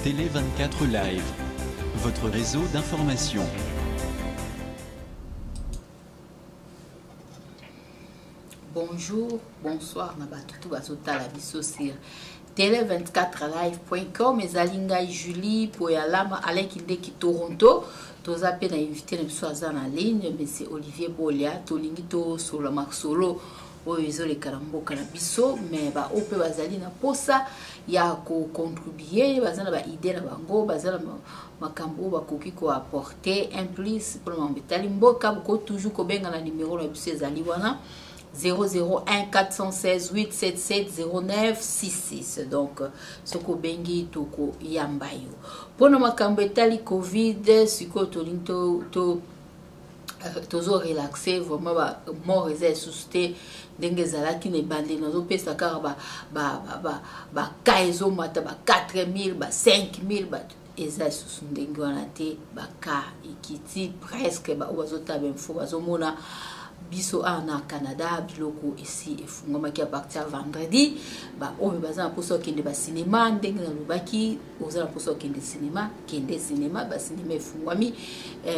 Télé 24 Live, votre réseau d'information. Bonjour, bonsoir, tout la biso sur télé24live.com. Ezalinga Julie Poyalama Aleki Ndeki Toronto. Toza pe na invité na biso aza na ligne, monsieur Olivier Bolia, tolingi to solo maksolo oyo ezoleka na mboka na biso, mais ba ope bazali na posa ya ko contribuer, bazana ba idée na bango, bazana makambo bakoki ko apporter un plus pour m'embetali mboka, ko toujours ko benga na numéro na biso ezali wana 001 416 877 09 66. Donc soko bengi toko yambayo pona makambo etali covid siko tolinto tozo relaxer vraiment ba mort eza suscité ndenge zalaki ne bande nazo pesa kaka ba kaizo mata ba 4000 ba 5000 ba eza susu ndenge wana te ba ka ikiti presque ba wazota benfo bazomona biso na Canada biloko ici efungomaki à partir vendredi ba oyo bazana poso kende ba cinéma ndenge na lubaki ozana poso kende cinéma ba cinéma efungwami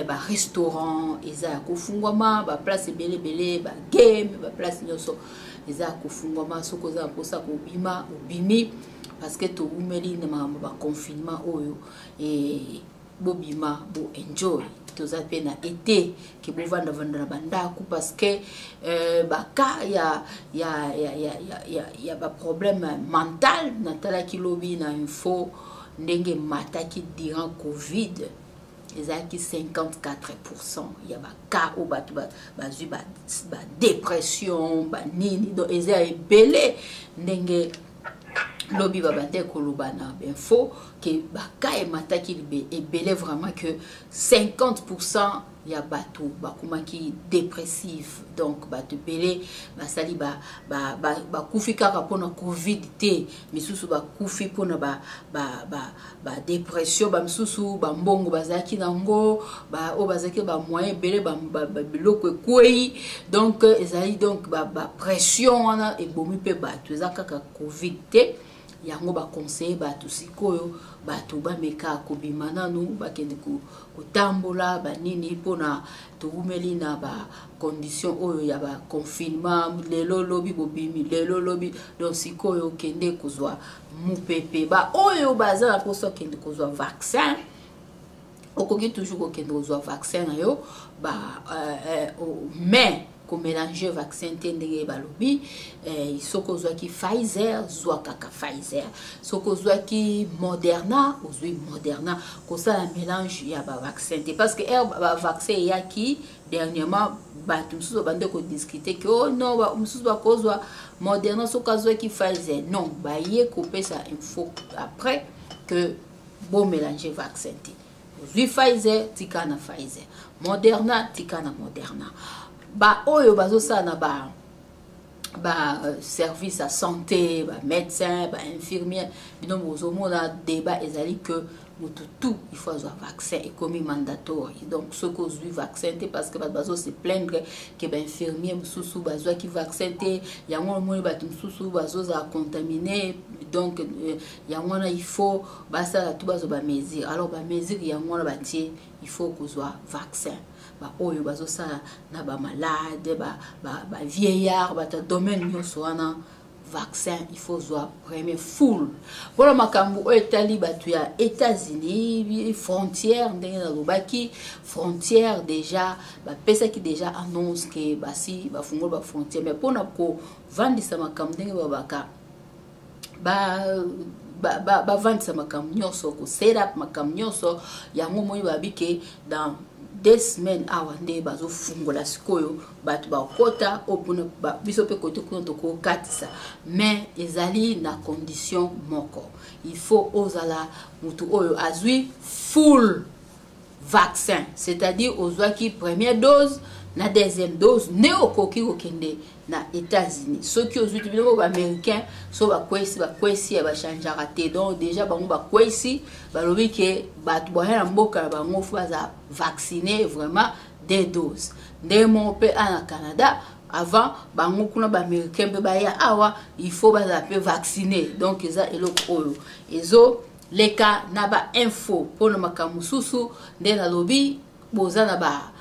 ba restaurant eza kofungwama ba place belé ba game ba place nyoso eza kofungwama soko za posa ko bima obimi parce que to umeli na ba confinement oyo bobima bo enjoy toza pe na été ki bovanda vanda bandaku parce que baka ya ba problème mental natala ki lobi na info ndenge mataki durant covid ezaki 54% ya baka o batu bazui ba dépression ba nini donc eza ebele ndenge lobi babate kolobana info que baka e mataki ebele vraiment que 50% ya batu bakumaki dépressif, donc batu belé basali ba kufi kaka pona covid te misusu ba kufi pona ba dépression ba misusu ba mbongo bazaki nango ba o bazaki ba moyen belé ba biloko ekwei, donc ezali donc ba pression wana ebomi pe batu eza kaka covid te yango ba conseiller batu sikoyo batu ba meka kobima nanu bakende kotambola ba nini pona toumeli na ba condition oyo ya ba confinement lelo lobi bobimi lelo lobi donc sikoyo kende kozwa mupepe ba oyo bazala poso kende kozwa vaccin okoki toujours kokende kozwa vaccin na yo ba mais ko mélanger vaccin tendenge balobi soko zwaki Pfizer zwa kaka Pfizer, soko zwaki Moderna ozwi Moderna ko ça mélange ya ba vaccin te parce que ba vaccin yaki dernièrement batu msusu bande ko discuter que oh non ba msusu ba kozwa Moderna soko zwaki Pfizer non ba ye ko pesa info après que bon mélanger vaccin te ozwi Pfizer tika na Pfizer, Moderna tika na Moderna ba oyo bazo sana ba service à santé ba médecin ba infirmière bino bozomona débat ezali que tout il faut avoir vaccin et comme mandatoire, donc ce cause du vaccin parce que bazo se plaindre que ba infirmière mususu bazo ki vaccin te yango mo ba mususu bazo za contaminé, donc yango il faut basa tout bazo ba mesure, alors ba mesure yango ba tie il faut que soit vaccin ba oyo bazo sa na ba malade ba vieillard ba ta domaine nyonso wana vaccin il faut soit premier full pour makambu etali batu ya États-Unis frontière ndenge na lobaki frontière déjà ba pesa ki déjà annonce que basi ba fungo ba frontière mais pona ko vandisa makambu ndenge babaka ba vandisa makambu nyonso ko set up makambu nyonso yango moyi babike dans 2 semaines awande bazo fungola sikoyo batu ba kota opuna biso pe kote kuna toko katisa mais ezali na condition moko il faut ozala mutu oyo azui full vaccin, c'est-à-dire ozwaki première dose na deuxième dose ne okoki okende na États-Unis ceux qui ozwi tibino ba américain so ba kwesi ya ba changer raté, donc déjà bango ba kwesi balobi ke batu boya mboka bango fu baza vacciner vraiment des doses ndemo pe na Canada avant bango kuna ba américain be ba ya awa il faut baza pe vacciner, donc eza eloko oyo ezo leka na ba info pour na makamususu nde na lobi boza na ba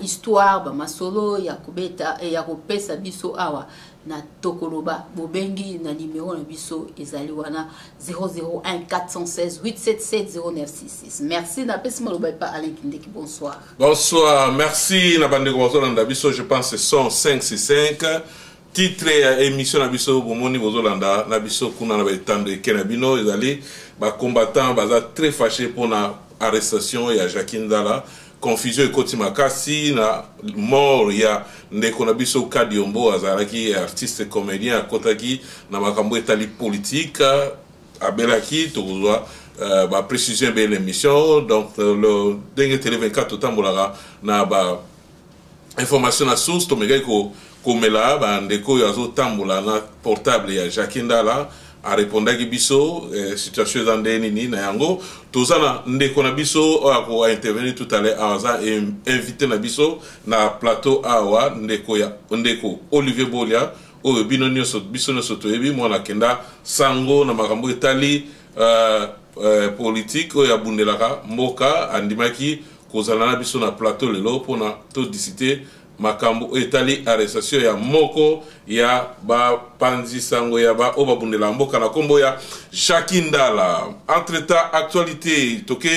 histoire ba masolo ya kubeta ya kopesa biso awa na tokoloba bobengi na numéro na biso ezali wana 001 416 877 0966. Merci na pesi maloba pa Alain Kindeki. Bonsoir. Bonsoir, merci na bande Bozolanda biso, je pense que sont 565 titre ya émission na biso bomoni Bozolanda na biso kuna na betando kenabino ezali ba combattant baza très fâché pour na arrestation ya Jacques Ndala. Confusion ekoti makasi na mort ya ndeko na biso Kadiombo azalaki artiste comédien akotaki na makambo etali politique abelaki tozwa ba précision be l'émission donc le dingue télé 24 totambolaka na ba information na source to mega ko komela ba ndeko yazo tambola na portable ya Jacques Ndala a répondaki biso situation dans nini na yango tozana ndeko na biso a intervenir tout à l'heure aza invité na biso na plateau awa ndeko Olivier Bolia o bino nyonso biso nyonso toyebi mwana kenda sango na makambo etali politique oyo abundelaka mboka andimaki kozala na biso na plateau lelo pona to discuter makambo etali arrestation ya moko ya ba panzi sango ya ba obabundela mboka na kombo ya Jacques Ndala. Entre-temps actualité toke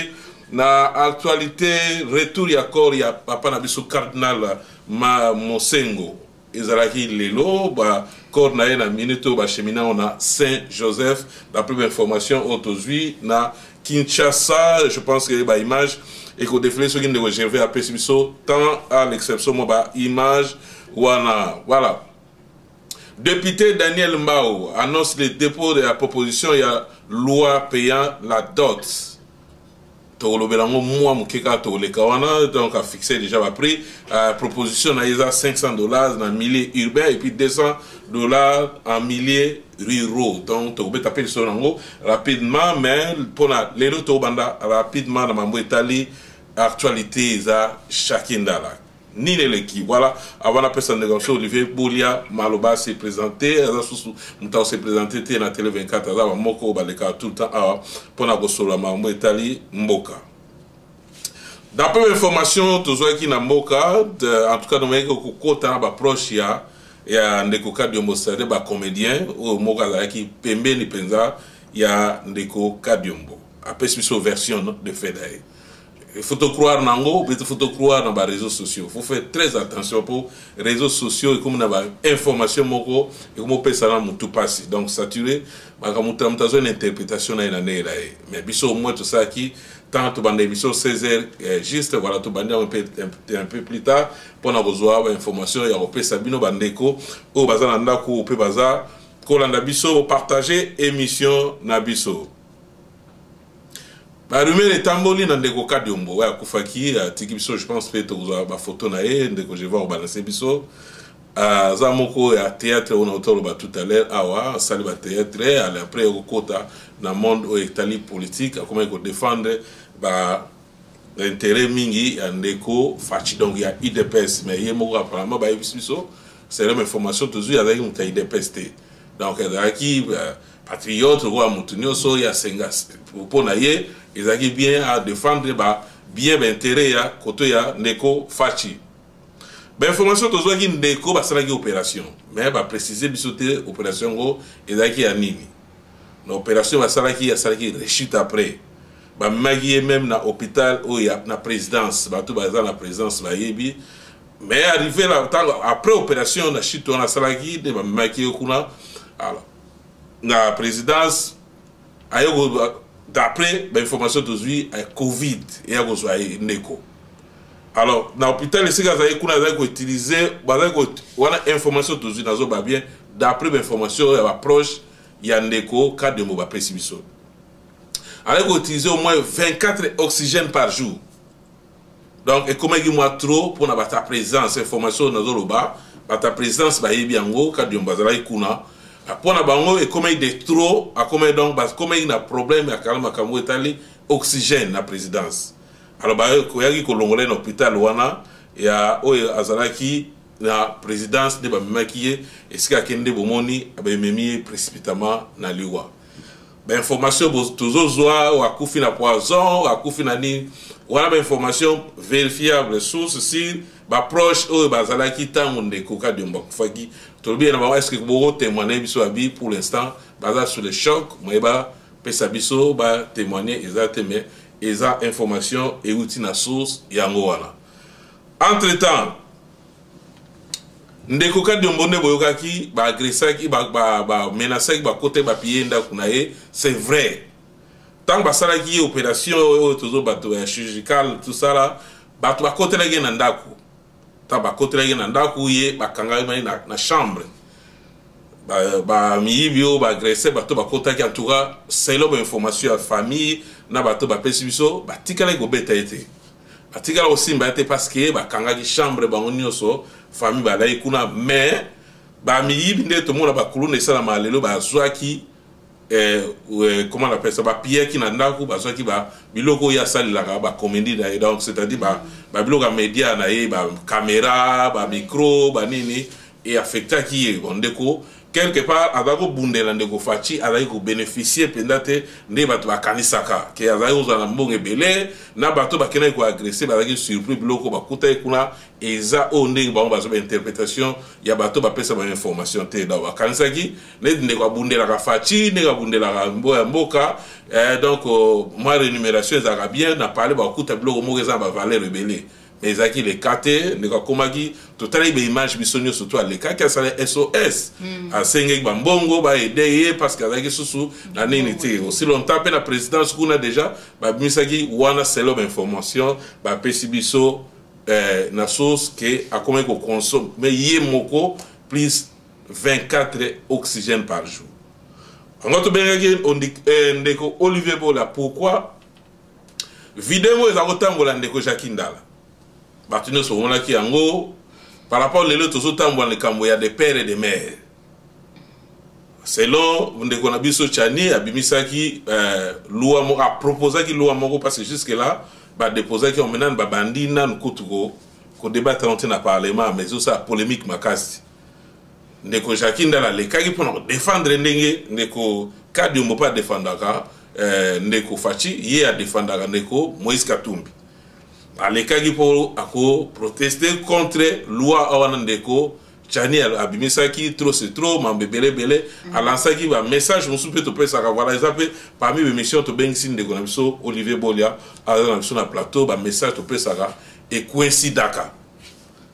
na actualité retour ya corps ya papa na biso cardinal Mosengo ezalaki lelo ba corps na na minuto ba chemina na Saint-Joseph. La première information autozui na Kinshasa, je pense que ba image et qu'au défilé ce qui ne réservé à Pessibiso tant à l'exception moi image voilà. Député Daniel Mbao annonce le dépôt de la proposition il y a loi payant la dot. Donc a fixé déjà le prix proposition na $500 dans milliers urbains et puis $200 en milliers ruraux. Donc tu peux taper sur l'ango rapidement mais pour les autres banda rapidement dans mambo Italie actualité za Jacques Ndala ni l'équipe voilà avant la personne de négociation Olivier Bolia Maloba s'est présenté Mouta s'est présenté na télé 24 za moko baleka tout le temps pour na gosola mambo Italie mboka. D'après l'information toujours qui na mboka en tout cas dans mes kokota ba proche ya ndeko Kadiombo c'est ba comédien au moka za qui pembe ni penza ya ndeko Kadiombo après sur version de Fedae. Il faut croire nango, il faut croire dans les réseaux sociaux. Il faut faire très attention pour les réseaux sociaux et comme on a information moko et comme on peut ça dans tout passé. Donc saturé, bah comme on a une interprétation dans l'année là. Mais biso au moins tout ça qui tant tu bande émission 16h juste voilà tout bande un peu plus tard pour avoir besoin d'informations et on peut sabino bandeko au bazar ndako au peut bazar kolanda biso partager émission na biso. Ba rumeur etamboli na ndeko Kadiombo wa kufaki tiki biso je pense peut to ba photo na ye ndeko je vais balancer biso za moko ya théâtre on autour ba tout à l'heure awa sali ba théâtre après au kota na monde au Italie politique comment il défendre ba intérêt mingi ya ndeko fachi donc ya IDPS mais ye moko apparemment ba biso c'est la même information toujours avec un IDPS donc qui patriote ou amutunyo so ya senga pour na ye ils ont bien à défendre bien intérêt ya côté ya ndeko fachi. Ben information toujours qui ndeko ba sala opération mais ba préciser bisoté opération go ezaki ya nini. Na opération ba sala ki rechute après. Ba magi même na hôpital ou ya na présidence ba tout ba na présidence ba yebi mais arrivé là après opération na chute na sala ki de ba magi kuna alors na présidence ayo d'après l'information d'aujourd'hui Covid et à besoin ndeko. Alors dans l'hôpital les gars kuna za ko utiliser wana information d'aujourd'hui nazo ba bien d'après l'information ya approche ya ndeko Kadiombo ba presibiso. Alors ko utiliser au moins 24 oxygène par jour. Donc et comment il moi trop pour na ta présence information nazo loba ba ta présence ba yebi yango Kadiombo za kuna pour na bango et comme il est trop à comme donc parce comme il a problème à calme comme Italie oxygène na présidence alors ba ko yaki ko longolé na hôpital wana ya o azalaki na présidence de ba makiye est-ce que akende bomoni ba memi précipitamment na liwa information toujours zoa ou akufi na poison ou akufi na ni wana information vérifiable source si ba proche ou bazalaki tango ndeko Kadiombo akufaki to bien na est-ce que bo témoigner biso abi pour l'instant baza sur le choc moyeba pesa biso ba témoigner exactement eza information et outil na source yango wana. Entre temps ndeko Kadiombo nde boyokaki ba agressaki ba menacaki ba côté ba pienda kunaye c'est vrai. Tant ba salaki opération toujours bato chirurgical tout ça là bato ba côté la gena ndako. Ta ba côté la gena ndako ye ba kanga na chambre. Ba miyibio ba agressé bato ba côté ki en tout cas c'est l'homme information à famille na bato ba pesibiso ba tikala go beta été. Ba tikala aussi ba été parce que ba kanga ki chambre ba onyoso famille ba lai kuna mais ba miyibi nde to mona ba kuluna isala malelo ba zwaki comment on appelle ça ba pierre qui na ndako ba zwaki ba biloko ya sali la ba comédie da donc c'est-à-dire ba biloko média na ye ba caméra ba micro ba nini et affecta qui on ndeko quelque part azako bundela ndeko fachi azako bénéficier pendate nde bato bakanisaka ke azako za na mbonge belé na bato bakena ko agresser bazaki surpris biloko bakuta kuna eza onde ba bazo interprétation ya bato bapesa ba information te da bakanisaki ne ndeko bundela ka fachi ne ka bundela ka mboka donc moi rémunération ezaka bien na parler bakuta biloko mo eza ba valeur belé mais zaki les kate ne ka komaki total be image bisonyo surtout à l'écart qui a ça SOS à sengek bambongo ba aider parce que zaki susu na nini te aussi longtemps pe la présidence kuna déjà ba misaki wana selo information ba pesibiso na source que a comment qu'on consomme mais yé moko plus 24 oxygène par jour. On va te bien on dit ndeko Olivier Bola pourquoi vidéo ezakotambola ndeko Jakindala Bartino so on qui ango par rapport les autres autant les cambo ya des pères et des mères selon ndeko na biso Chani abimisaki loi mo a proposé ki loi moko parce que jusque là ba déposer ki on menane ba bandina nkutuko ko débattre dans le parlement mais ça polémique makasi ndeko Jakindala le kaki pour défendre ndenge ndeko Kadiombo pas défendaka ndeko Fachi ye a défendaka ndeko Moïse Katumbi alekaki pour ako protester contre loi awana ndeko Chani abimisaki trop c'est trop mambebele bele alansaki ba message on soupe to pesa voilà ils parmi les missions to bengisi ndeko na biso Olivier Bolia na biso na plateau ba message to pesa et coïncidaka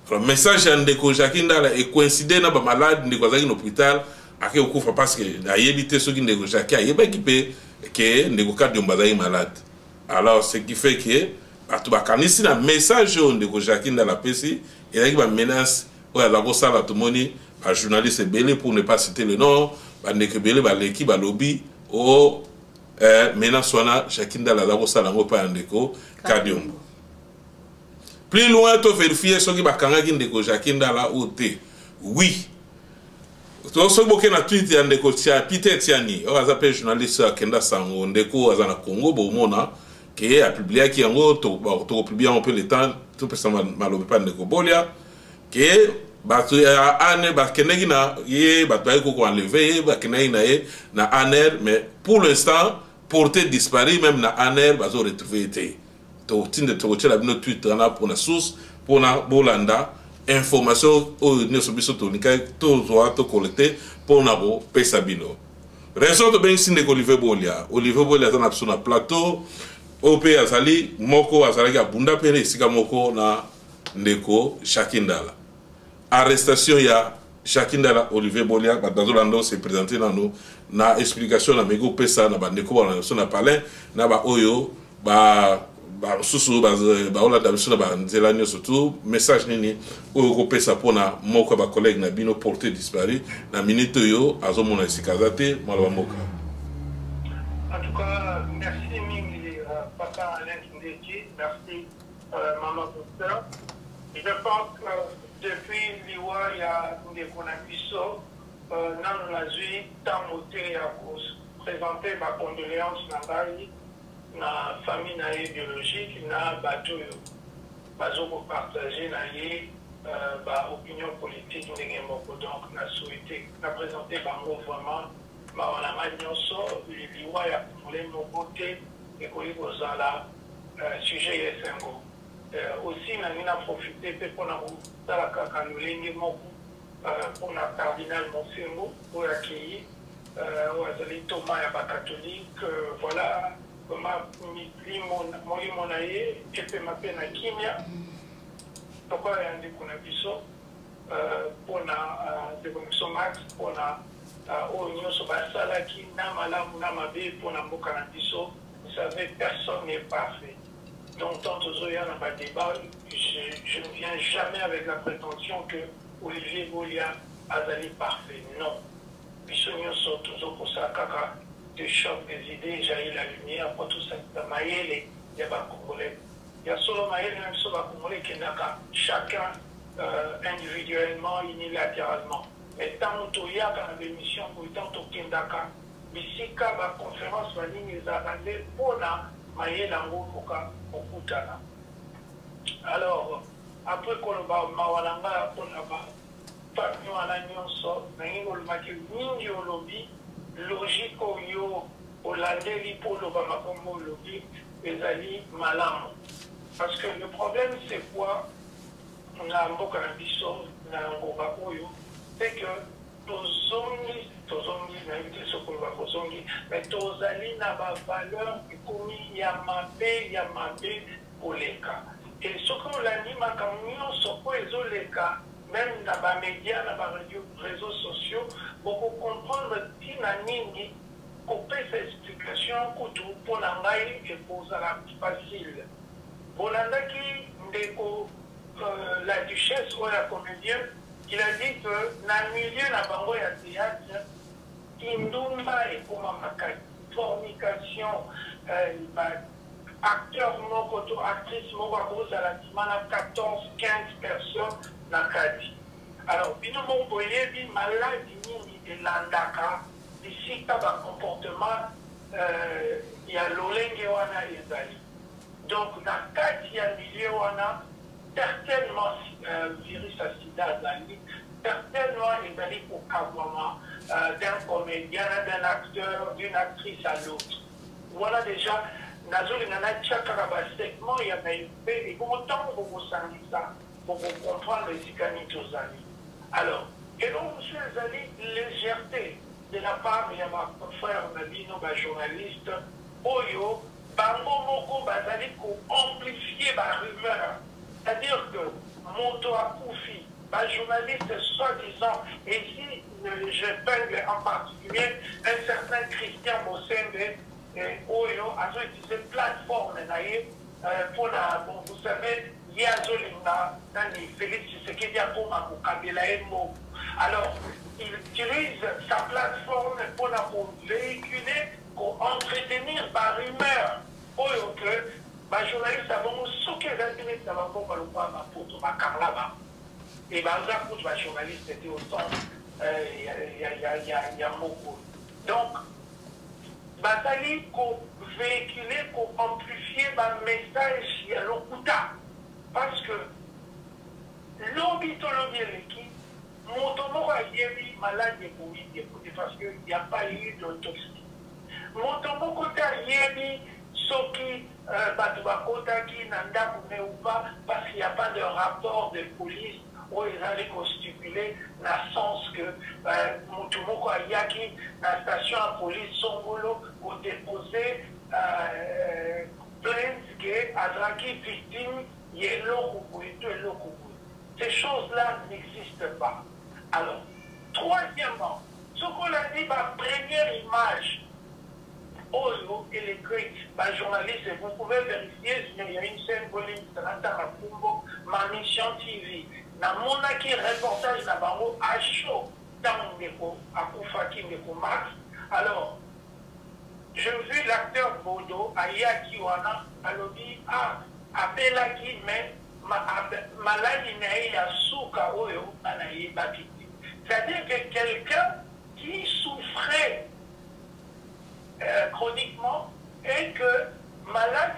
alors message ndeko Jakindala et coïncider na ba malade ndeko azaki na hôpital ake okufa parce que ayebite soki ndeko Jaki ayebaki pe que ndeko Kadiombo azaki malade alors ce qui fait que atu bakanisi na message on ndeko Jakindala pesi et là ba menace o ya ko sala to moni ba journaliste belé pour ne pas citer le nom ba ndeko belé ba leki ba lobby o menace wana Jakindala la ko sala ngo pa ndeko Kadiombo plus loin to vérifier soki bakangaki ndeko Jakindala ou te oui to so boke na tweet ya ndeko Peter Tiani o azape journaliste akenda sango ndeko azana Congo bo mona qui a publié qui en gros to publier un peu le temps tout personne malobe pas ndeko Bolia qui bato ane ba kenegi na ye bato ay ko enlever ba kenegi na ye na aner mais pour l'instant porté disparu même na aner bazo retrouver été to tinde to tela bino Twitter na pour na source pour na Bolanda information au ne sobiso to nika to zo to collecter pour na bo pesa bino raison de ben sinde Olivier Bolia dans na plateau OP azali moko azalaki abunda pene esika moko na ndeko Jakindala arrestation ya Jakindala Olivier Bolia batazolando se présenter na nous na explication na mego pesa na bandeko bana so na parler na ba oyo ba susu ba ola da so na ba nzela nyo surtout message nini oyo ko pesa pona moko ba collègue na bino porté disparu na minute yo azomona esika zate mala moka. En tout cas merci mingi papa Alain Kindeki, merci maman docteur. Je pense que depuis l'Iwa, il y a des Konabiso, dans la vie, tant moté à présenter ma condoléance dans la famille biologique, dans la pour partager l'opinion politique, donc, on a souhaité présenter vraiment mawananga nyonso liwa ya kongole moko te ekoki kozala sujet yesengo. Aussi nangi na profite mpe mpona kosala kaka lolenge moko mpona cardinal Monsengo oyo akei oyo azali Thomas ya bakatholike voilà molimo na ye epema mpe na kimia lokola ya ndeko na biso mpona ndeko na biso Max mpona oyo nyonso basalaki na malamu na mabe mpona mboka na biso. Vous savez, personne n'est parfait. Donc, tant aux dans ma débat, je ne viens jamais avec la prétention que Olivier Bolia azali parfait. Non. Bisogno sont toujours pour ça, kaka, de choc des idées, jaillit la lumière, pour tout ça, maïele, il y a pas congolais. Il y a solo maïele, même solo congolais qui n'a qu'à chacun individuellement, unilatéralement. Mais tant que y a dans l'émission, tant que Kindaka, bisika ba conférence ba ligne za bande pona mayela ngokoka okutana. Alors après koloba mawalanga pona ba parmi wana nyonso nangi kolomaki mingi olobi logique oyo olandeli polo ba makombo olobi ezali malamu. Parce que le problème c'est quoi na mboka na biso na ngoba oyo c'est que tozongi mais tozali na bavaleur ekomi ya mabe koleka. Et soki olandi makambo nyonso oyo ezoleka même na bamédia na baréseaux sociaux bokocomprendre ntina nini kopesa explication kutu mpona ngai ekozala facile. Bolandaki ndeko la duchesse oyo ya comédien. Il a dit que dans le milieu de la bango ya théâtre, Kindumba et comme fornication, acteur mokoto, actrice mokoto, à la timana 14-15 personnes dans le Kadi. Alors, bino mon boye, bi maladie ni de landaka, ici, t'as un comportement, il y a l'olenge wana ezali. Donc, dans le Kadi, il y a le milieu wana, certainement virus à sida certainement il va pour avoir d'un comédien, d'un acteur, d'une actrice à l'autre. Voilà déjà, segment, il y a et autant pour vous sentir ça, pour vous comprendre les icanites aux amis. Alors, et donc, monsieur Zali, légèreté de la part de mon frère Nabino, journaliste, Oyo, Bango Moko, Bazali, pour amplifier ma rumeur. C'est-à-dire que Moto Akoufi, un journaliste soi-disant, et ici je peigne en particulier un certain Christian Mossembe, Oyo, a utilisé plateforme pour la, bon, vous savez, il y a Félix Tshisekedi pour alors, il utilise sa plateforme pour véhiculer, pour entretenir par rumeur, Oyo que journaliste avons souké d'intérêt ça va pas le voir ma photo ma carlaba et pour journaliste était au centre il y a beaucoup donc basali pour véhiculer pour amplifier ma message à l'okuta parce que l'obitologie l'équipe mon tomo a yebi malade de Covid parce qu'il n'y a pas eu d'autopsie mon tomo côté yebi Soki Batubakotaki Nanda ou pas parce qu'il n'y a pas de rapport de police où ils allaient constituer le sens que Moutoumoko Ayaki, la station de police Songolo, ont déposé plainte que Adraki victime Yelo Koubou. Ces choses-là n'existent pas. Alors, troisièmement, ce qu'on a dit, ma première image. Oyo et les écrit par journaliste, vous pouvez vérifier, il y a une scène ma mission TV. Dans mon reportage à chaud, à Koufaki Max. Alors, je vis l'acteur Bodo, à Yakiwana, à l'objet, appelaki, mais maladie n'a pas souka oyo, c'est-à-dire que quelqu'un qui souffrait chroniquement et que malade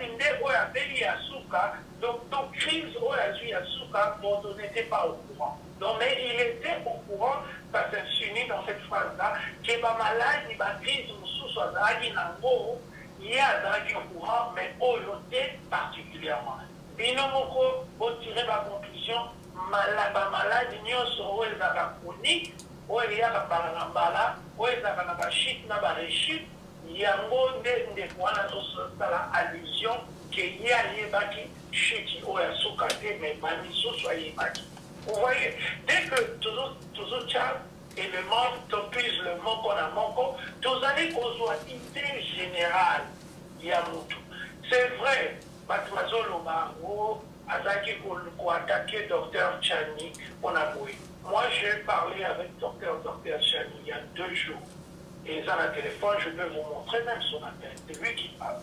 donc crise dont on n'était pas au courant. Donc, mais il était au courant ça s'insinue dans cette phrase-là, que ma maladie, ma crise, mon sous-soit nango, il y a dans le courant, mais aujourd'hui particulièrement. Binomoko, pour tirer ma conclusion, ma maladie, nous sommes chronique, où il y a la où il y a la chute, la rechute, il y a un monde de quoi la allusion qu'il y a des chute, où il y a sous-caté, mais maniso soit yébaki. Vous voyez, dès que toujours Tchad et le monde t'oppose le mot qu'on a manqué, vous allez aux idée générale, il y a tout. C'est vrai, Batmazolo Maro, Azaki pour attaquer Dr Chani, on a joué. Moi, j'ai parlé avec Dr Chani il y a 2 jours. Et dans le téléphone, je peux vous montrer même son appel. C'est lui qui parle.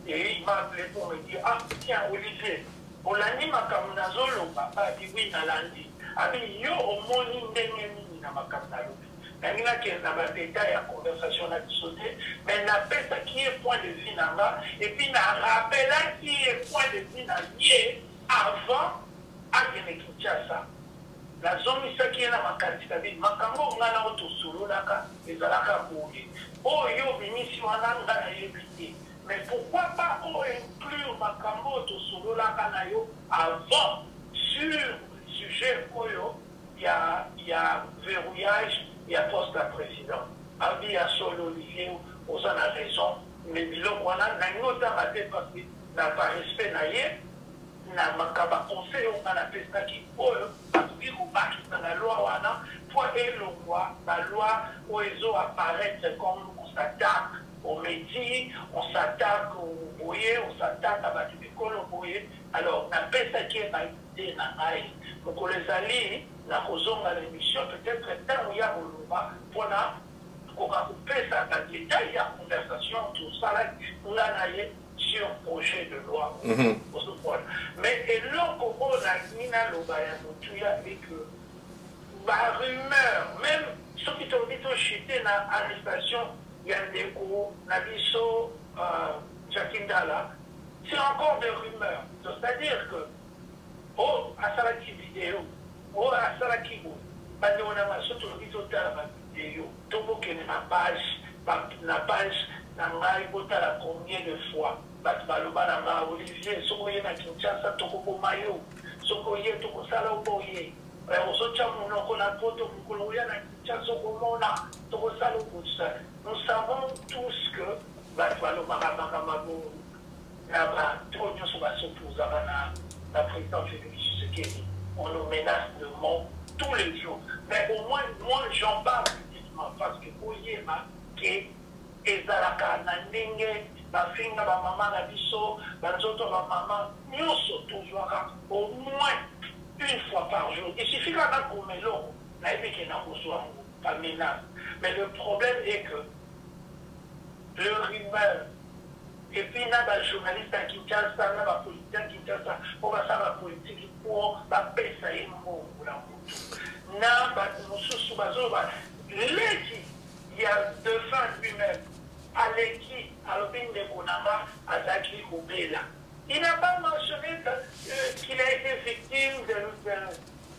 Et il m'a appelé pour me dire, ah tiens, Olivier, on l'a dit, Makamnazolo, papa dit oui, Nalandi. Abi, yo, au moins, ni na Makamnalo. Nangina qui est dans le détail à conversation là sauté, mais n'a pas ça qui est point de vue là, et puis n'a rappelé qui est point de vue là avant à Kinshasa. La zone qui est là, ma candidature, ma cango, on a auto solo là, et ça l'a bouillé. Oh, yo, vini si on a évité. Mais pourquoi pas inclure ma cango auto solo là, avant sur le sujet où il y a verrouillage. Il y a poste à président. Abi a solo Olivier, on a raison. Mais bilok on a notamment parce qu'il n'a pas respect naïe, n'a pas conseil on a fait ça qui parce qu'il faut pas dans la loi on a pour la loi où ils ont apparaître comme on s'attaque aux métiers, on s'attaque au boyer, on s'attaque à Batibécole au boyer. Alors on a fait ça qui est pas idée naïe. Donc on les alliés. La raison de l'émission, peut-être tant où il y a pour couper ça dans le détail, il y a conversation, tout ça, là, on a sur un projet de loi. Mais et là, on a mis dans le avec la rumeur, même ceux qui ont dit chuté dans l'arrestation, il y a des cours, Nabiso, Jakindala, c'est encore des rumeurs. C'est-à-dire que, oh, à ça, la vidéo, oh, à ça, la kibo, on a surtout le vidéo, tout le monde est ma page, la combien de fois, Olivier, Sokoye na Kinshasa, Toko Mayo, Sokoye, Toko Sala Oboye, nous savons tous que la présidente Félix Tshisekedi, on nous menace de mort tous les jours. Mais au moins, moi, j'en parle publiquement parce que Oyema, qui est Ezalaka, Nandenge, ma fille, ma maman, la biso, ma zoto, ma maman, nous sommes toujours au moins une fois par jour. Il suffit qu'on met l'eau, pas menace. Mais le problème est que le rumeur, et puis, il y a des journalistes qui ont des politiciens qui ont des politique pour payer ça et il y a deux femmes lui-même, Aleki, Alobin de Konama, Azaki Obela. Il n'a pas mentionné qu'il a été victime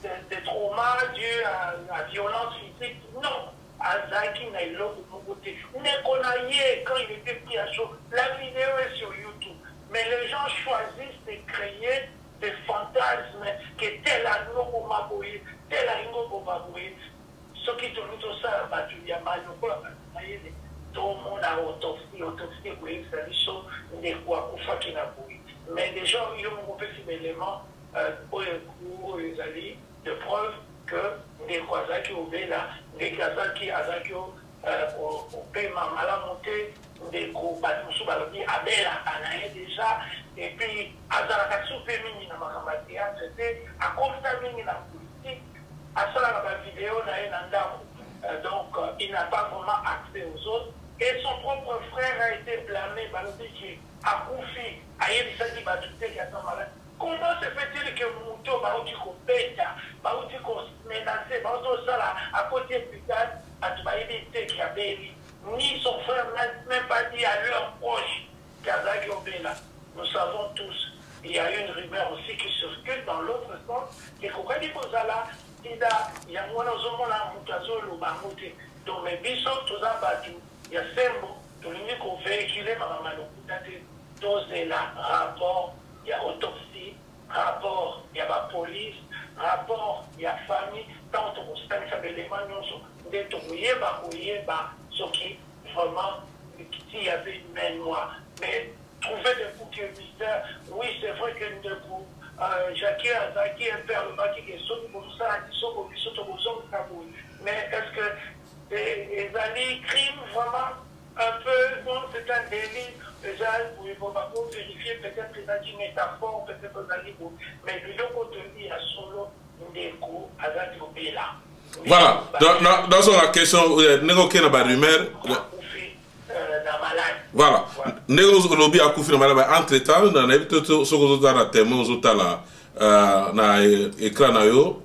de traumas dus à la violence physique. Non. Azaki n'a eu l'autre de mon côté. Quand il était pris à chaud, la vidéo est sur YouTube. Mais les gens choisissent de créer des fantasmes que tel à Ngo Maboué, tel à Ngo Maboué. Ce qui te dit tout ça, il y a mal au corps, tout le monde a autopsie, oui, c'est des choses, des quoi, pour faire qu'il a boué. Mais les gens, ils ont un petit élément de preuve que des croisats qui ont là, des gazas qui ont paiement mal à monter, des gros bâtiments sous balobis, Abel a déjà, et puis Azalakasu féminine dans ma théâtre, c'était à contaminer la politique, à ça la vidéo, donc il n'a pas vraiment accès aux autres, et son propre frère a été blâmé, qui a confié à Yélisaki Batouté qui a été malade. Comment se fait-il que Mouto Baouti Kopeta, Baouti menacé, Baouti Sala, à côté plus tard, à Tubaïbité qui a béni, ni son frère n'a même pas dit à leurs proches qu'Azaki Obela. Nous savons tous, il y a une rumeur aussi qui circule dans l'autre sens, que Kokadi Kozala, sida yango nazomona moto azoloba ngo te. Donc mais biso toza bato ya sembo tolingi kovéhicule makambo ya lokuta te tozela rapport ya autopsie, rapport ya bapolice, rapport ya famille tant tokosalisa baélément nyonso nde tokoyeba koyeba soki vraiment qui avait une main noire. Mais trouver des boucs émissaires, oui, c'est vrai que nous Jackie Azaki un père le baki qui est sauvé pour ça, qui sont au biseau de Kaboul. Mais est-ce que les alliés criment vraiment un peu, non, c'est un délit. Déjà, vous pouvez vérifier peut-être les alliés une métaphore, peut-être les alliés, mais le lot qu'on te dit à solo, des coups, Azaki Obéla. Voilà, dans la question, nous avons une rumeur. Voilà. Nous lobby a couvert malade. Entre temps, dans les tout ce que nous avons témoin, nous avons na écran na yo.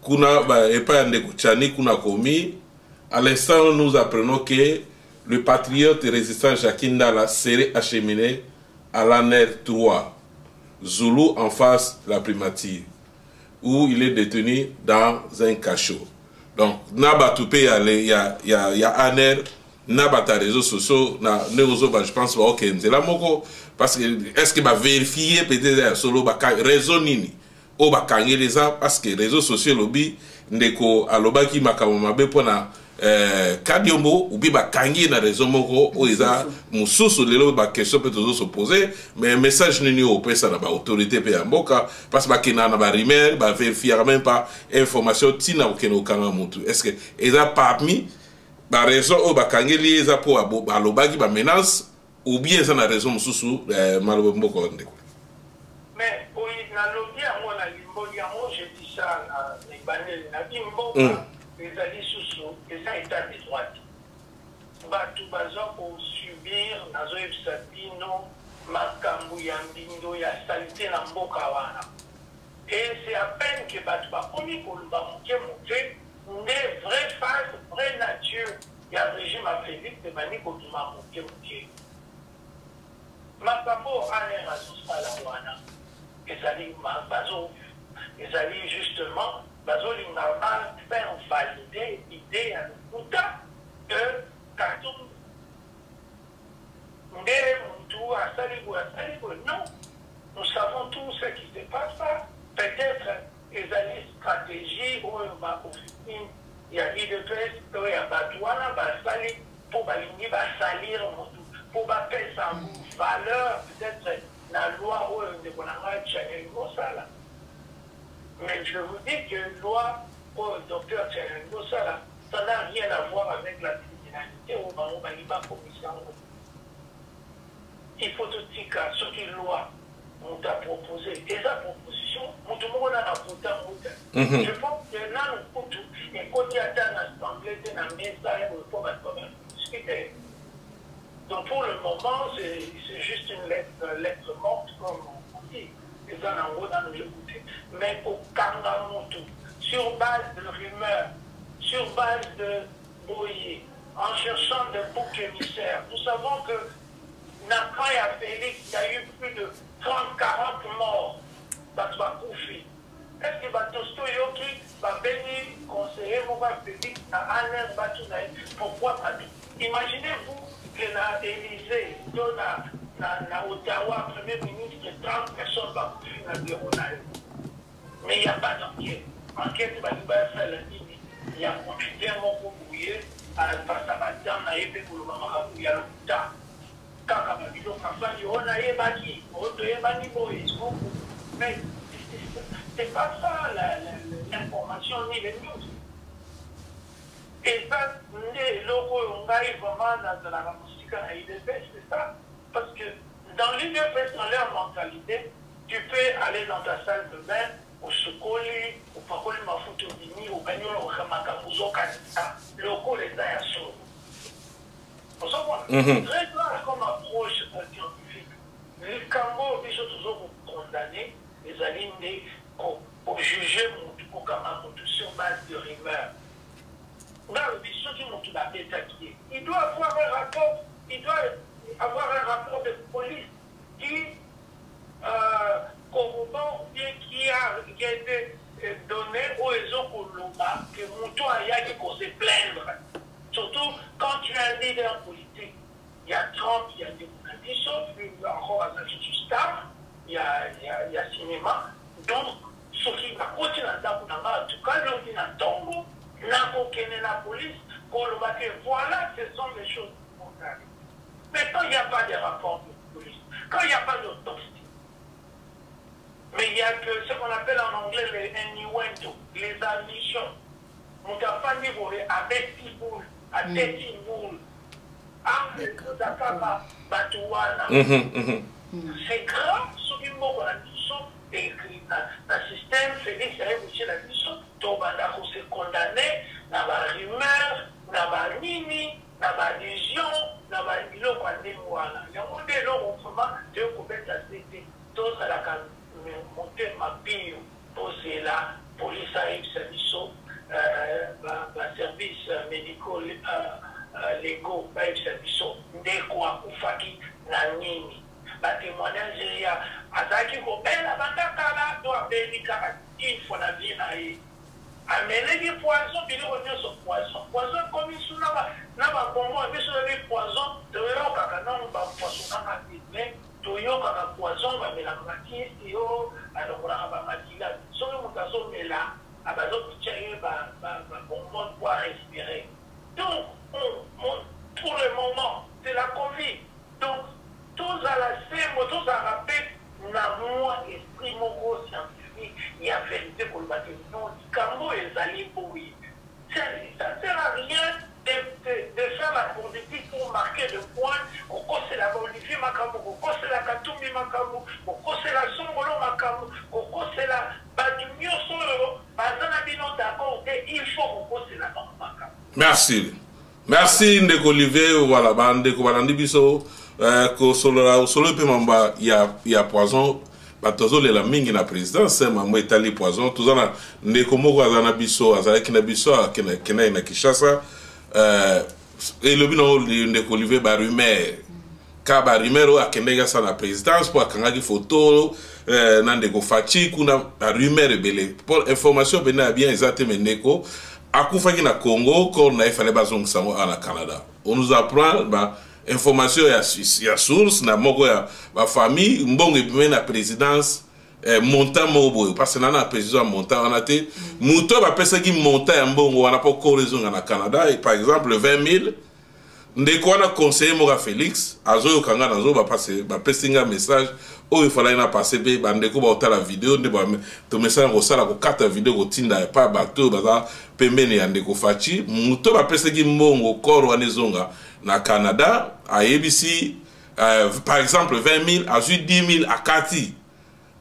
Kuna et pas un découchani kuna commis. À l'instant, nous apprenons que le patriote résistant Jackie Ndala serait acheminé à l'ANER 3, Zulu en face de la primature, où il est détenu dans un cachot. Donc, Naba Toupé, il y a ANER. Nabata réseaux sociaux na je pense ok c'est là moko parce que est-ce que va vérifier peut-être solo ba réseau nini o ba kangeleza parce que réseaux sociaux lobby ndeko aloba ki makamo mabe pona kadiombo ou bi ba kangi na réseau moko o eza mususu lelo ba question peut toujours se poser mais message nini au pesa na ba autorité pe mboka parce que ba kina na ba rumeur ba vérifier même pas information tina okeno kanga mutu est-ce que eza parmi la raison au bakangeli eza po alobaki ba menace ou bien ça na raison mususu malobo mboko ndeko. Mais oui na lobi yango na limbo yango je dis ça na banel na bimboka les alliés susu et ça état de droit. Batu bazo ko subir nazo ebsatino makambu ya mbindo ya salité na mboka wana. Et c'est à peine que batu ba komi ko luba moke des vraies phases, vraie nature, il y a un régime à Félix de Mani Kotouma Mouké. Makabo a l'air à Souspalawana. Et ça dit, Bazo, et ça dit justement, Bazo Limama fait valider l'idée à Mouta que Katoum Ndé à Salibo. Non, nous savons tout ce qui se passe là. Peut-être les alliés stratégie ou il y a l'IDPS, il y a Batouana, Basali, pour salir, pour faire sa valeur, peut-être la loi où on a Tchèque Gossala. Mais je vous dis que la loi où le docteur Tchèque Gossala, ça n'a rien à voir avec la criminalité ou la commission. Il faut tout dire que ce qui est loi, on t'a proposé, et sa proposition, tout le monde a voté. Je pense que là, nous pouvons, et quand il y a dans l'Assemblée, dans la message, on peut discuter. Donc pour le moment, c'est juste une lettre morte, comme on dit. Et ça, on a écouté. Mais au Kangamoto, sur base de rumeurs, sur base de Boyer, en cherchant des boucs émissaires, nous savons que Nakra et Félix, il y a eu plus de 30-40 morts. Est-ce que Batosto Yoki va venir conseiller mon Félix à Alain Batounaï? Pourquoi pas? Imaginez-vous que dans l'Élysée, dans Ottawa, Premier ministre, 30 personnes vont faire la déroulade. Mais il n'y a pas d'enquête. Enquête va faire la ligne. Il y a un comité pour bouiller, à la face à la dame, à l'épée pour le moment, il y a le temps. Mais c'est pas ça l'information ni les news. Et ça, les locaux, on arrive vraiment dans la musique à l'IDPS, c'est ça. Parce que dans l'IDPS, dans leur mentalité, tu peux aller dans ta salle de bain, au Sokoli, au Pakoli Mafutobini, au Bagnon, au Kamakamuzo, le locaux les a à sauver. Très clair comme approche scientifique. Les Cambo, ils sont toujours condamnés, les alignés, pour juger mon Kamamoto sur base de rumeurs. Dans le biseau qui m'ont tout attaqué, il doit avoir un rapport, de police qui corrobore bien qui a été donné aux cinéma. Donc, ce qui va continuer en tout cas, l'on a tombeau, la police, voilà, ce sont les choses importantes. Mais quand il n'y a pas de rapport de police, quand il n'y a pas d'autopsie, mais il y a que ce qu'on appelle en anglais les innuendo, les admissions. On a pas niveau avec Tiboul, à Tétiboul, à Dakaba, Batouana. C'est grave, ce qui m'a écrit dans le système, Félix Aïe la mission, Tobanda qu'on s'est condamné, n'a pas rumeur, n'a pas nini, n'a pas légion, n'a pas milo, quoi, des mois. Il y a un monde de l'eau, vraiment, de couvert la CT, tous à la monter ma pire, poser la police à Ipsabiso, service médicaux légaux à Ipsabiso, Ndeko Akufaki, Nanini. Témoignage, il y a Azaki Kobel, Abandakala, doit bénir une fois la vie. Amener des poisons, puis nous revenons sur poison. Poison comme il sous là-bas, là-bas, pour moi, mais sur les poisons, de l'eau, quand on va poisson, on va dire, toyo kaka poison ba mela mati yo alors on va mati là sur le mutazo mela abazo pichaye ba bonbon pour respirer. Donc pour le moment c'est la Covid. Donc tous à la CEM, tous à rappel na moi esprit moko scientifique il y a vérité pour le matin non cambo et zaliboui. Ça sert à rien de faire la politique pour marquer le point, pour causer la Bolivie Makamou, pour causer la Katoumi Makamou, pour causer la Songolo Makamou, pour causer la Badumio Solo, Bazanabino d'accord, il faut causer la Makamou. Merci. Merci Ndeko Olivier, voilà, Ndeko Balandi Biso, que solo pe mamba il y a poison. Batozo le la mingi na présidence maman etali poison tuzana Ndeko moko azana biso azalaki na biso kena na Kinshasa et le bino Ndeko Olivier ba rumeur ka ba rumeur akendega sa na présidence pour akangaki photo na Ndeko Fachi kuna ba rumeur belé pour information bena bien exactement Ndeko akufaki na Congo ko na ifale bazong sango na Canada. On nous apprend ba information ya source na moko ya ba famille mbongo epime na présidence montant mobo parce que na président montant on a té muto ba pesa ki montant ya mbongo wana po ko raison na Canada et par exemple 20 000 ndeko na conseiller moka Félix azo kanga nazo ba passer ba pesinga message o il fallait na passer be ba ndeko ba otala vidéo nde ba to message ko sala ko kata vidéo ko tinda pa bato baza pembeni ya Ndeko Fachi muto ba pesa ki mbongo koro wanezonga na Canada à ABC par exemple 20 000 à 10 000 à Kati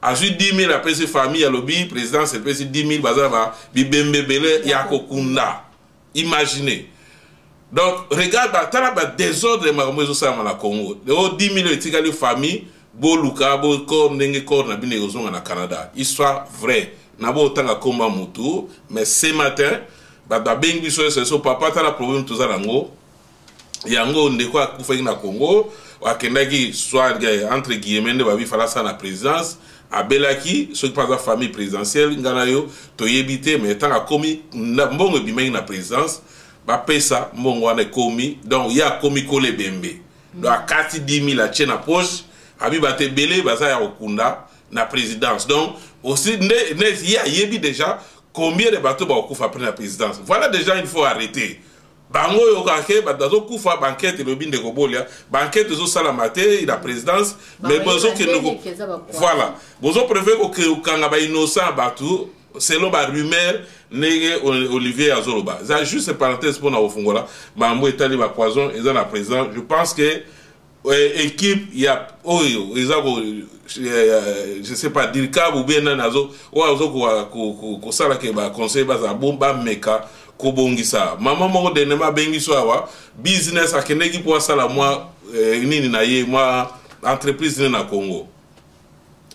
à 10 000 à PC famille à lobby président c'est PC 10 000 bazava bibembe bele yakokunda imaginez donc regarde tala ba désordre makambo ça na Congo de 10 000 etikali famille bo luka bo ko ndenge ko na bine ozonga na Canada histoire vraie na bo tanga komba mutu mais ce matin ba bengi so papa tala problème tout ça nango yango ndeko akufaki na Congo akendaki soit entre guillemets nde babi fala sa na présidence abelaki ceux qui pas la famille présidentielle ngana yo toyebite mais tant akomi mbongo bimai na présidence ba pesa mbongo wana komi donc ya komi kole bembe donc akati 10 000 a tient na poche abi bate belé baza ya okunda na présidence donc aussi ne ya yebi déjà combien de bateaux ba okufa après la présidence voilà déjà il faut arrêter. Bango yokake badazo kufa banquette le bin de Kobolia banquette zo salamate la présidence mais bozo que nous voilà bozo préfère que kanga ba innocent batu selon ba rumeur nege Olivier Azoloba ça juste parenthèse pour na ofungola ba mbo etali ba poison et dans la présidence je pense que équipe il y a oyo ezako je sais pas dirka ou bien nazo ou azo ko sala ke ba conseil ba za bomba meka kobongisa mama moko de nema bengiso awa business akeneki po sala moi nini na ye moi entreprise na Congo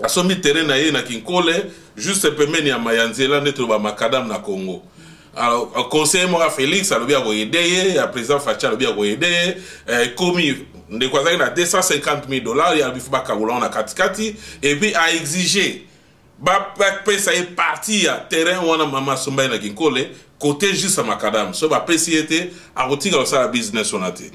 asomi terrain na ye na Kinkole juste pemeni ya Mayanzela neto ba makadam na Congo alors conseiller moi Félix alobi ko aider ya président Facha alobi ko aider komi ndeko azaki na $250 000 ya bifu bakabola na katikati et puis a exiger ba pesa est parti à terrain wana mama somba na Kinkole côté juste à Macadam so ba pesi était à retirer ça la business on a été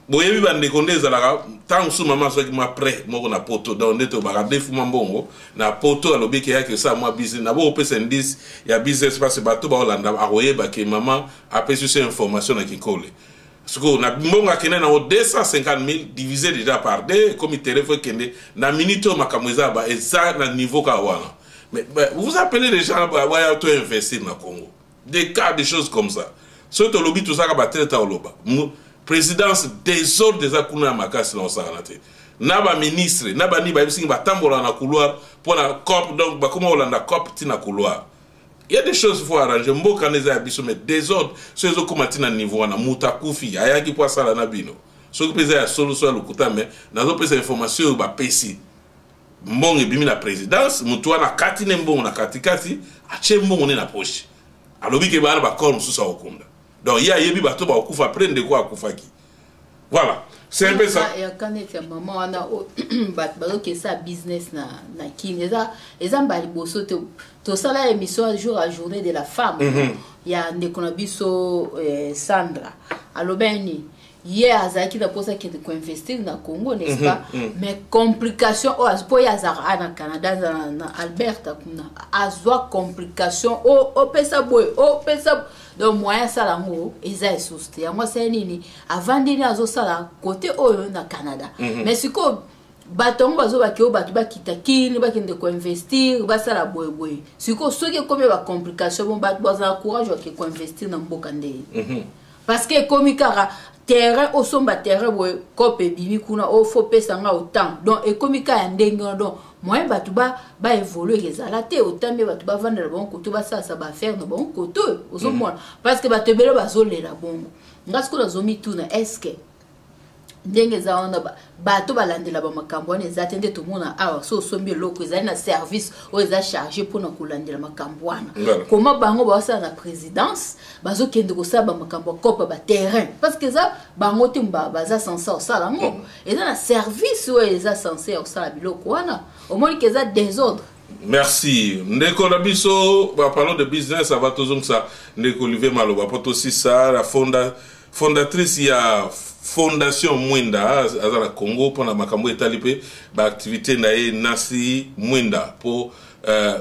boyebi bandeko nde ezalaka ntango su mama azwaki mwa prêt moko na poto donc nde tobaka defuma mbongo na poto alobiki eyaki osala mwa business na bokopesa indice ya business parce bato baolanda akoyeba ke mama apesi so information na kikole siko na mbongo akende nango 250 000 divisé déjà par 2 comme terrain fo ekende na minute oyo makambo eza na niveau ka wana. Mais vous appelez les gens à investir dans le Congo. Des cas, des choses comme ça. Ce que lobby tout ça, présidence des ordres des akuna makas dans ça. Naba ministre, naba ni ba bisingi ba tambola na couloir pour la COP donc ba comment on la COP ti na couloir. Il y a des choses qu'il faut arranger. Mboka neza abiso mais des ordres ceux qui komati na niveau na mutakufi ayaki kwa sala na bino. Ce qui pesa ya solution lokuta mais nazo pesa information ba pesi. Mbongo ebimi na présidence mutu wana kati ne mbongo na katikati ache mbongo ne na poche alobi ke bana ba corps mususa okunda donc ya yebi bato ba okufa prendre quoi akufaki voilà c'est un peu ça ya kanete maman wana bato ke ça business na kine eza mbali boso to sala émission jour à journée de la femme ya ndeko na biso Sandra alobeni hier azaki na posa qui de investir na Congo n'est-ce pas mais complication o aspo ya zara na Canada na Alberta kuna azwa complication o pesa boy o pesa donc moyen sala ngo eza soste ya moi c'est nini avant dini azo sala côté oyo na Canada mais siko batongo bazo bakio batu bakita kini bakende ko investir basala boy boy siko soki comme ba complication bon batu baza courage ko investir na mboka ndé parce que comme kara terrain au somba terrain boy copé bimi kuna o faut pesa nga autant donc ekomika ya ndenge donc moi batu ba évoluer ezala te autant mais batu ba vendre le bon côté ba ça ba faire no bon côté ozo mona parce que batu belo bazolela bongo ngasko na zomi tuna est-ce que ndenge za ona bato balandela ba makambo wana ezate nde tomona awa so sombi loko ezali na service o eza chargé pour na kulandela makambo wana comment bango ba sa na présidence bazo kende ko sa ba makambo kopa ba terrain parce que za bango timba baza censé o sala ngo eza na service o eza censé o sala biloko wana au moins que za désordre. Merci. Ndeko na biso ba parlons de business avant tout ça ndeko Olivier Maloba poto aussi ça la fondatrice ya Fondation Mwenda azala Congo pour la makambo etalipe ba activité na ye nasi Mwenda pour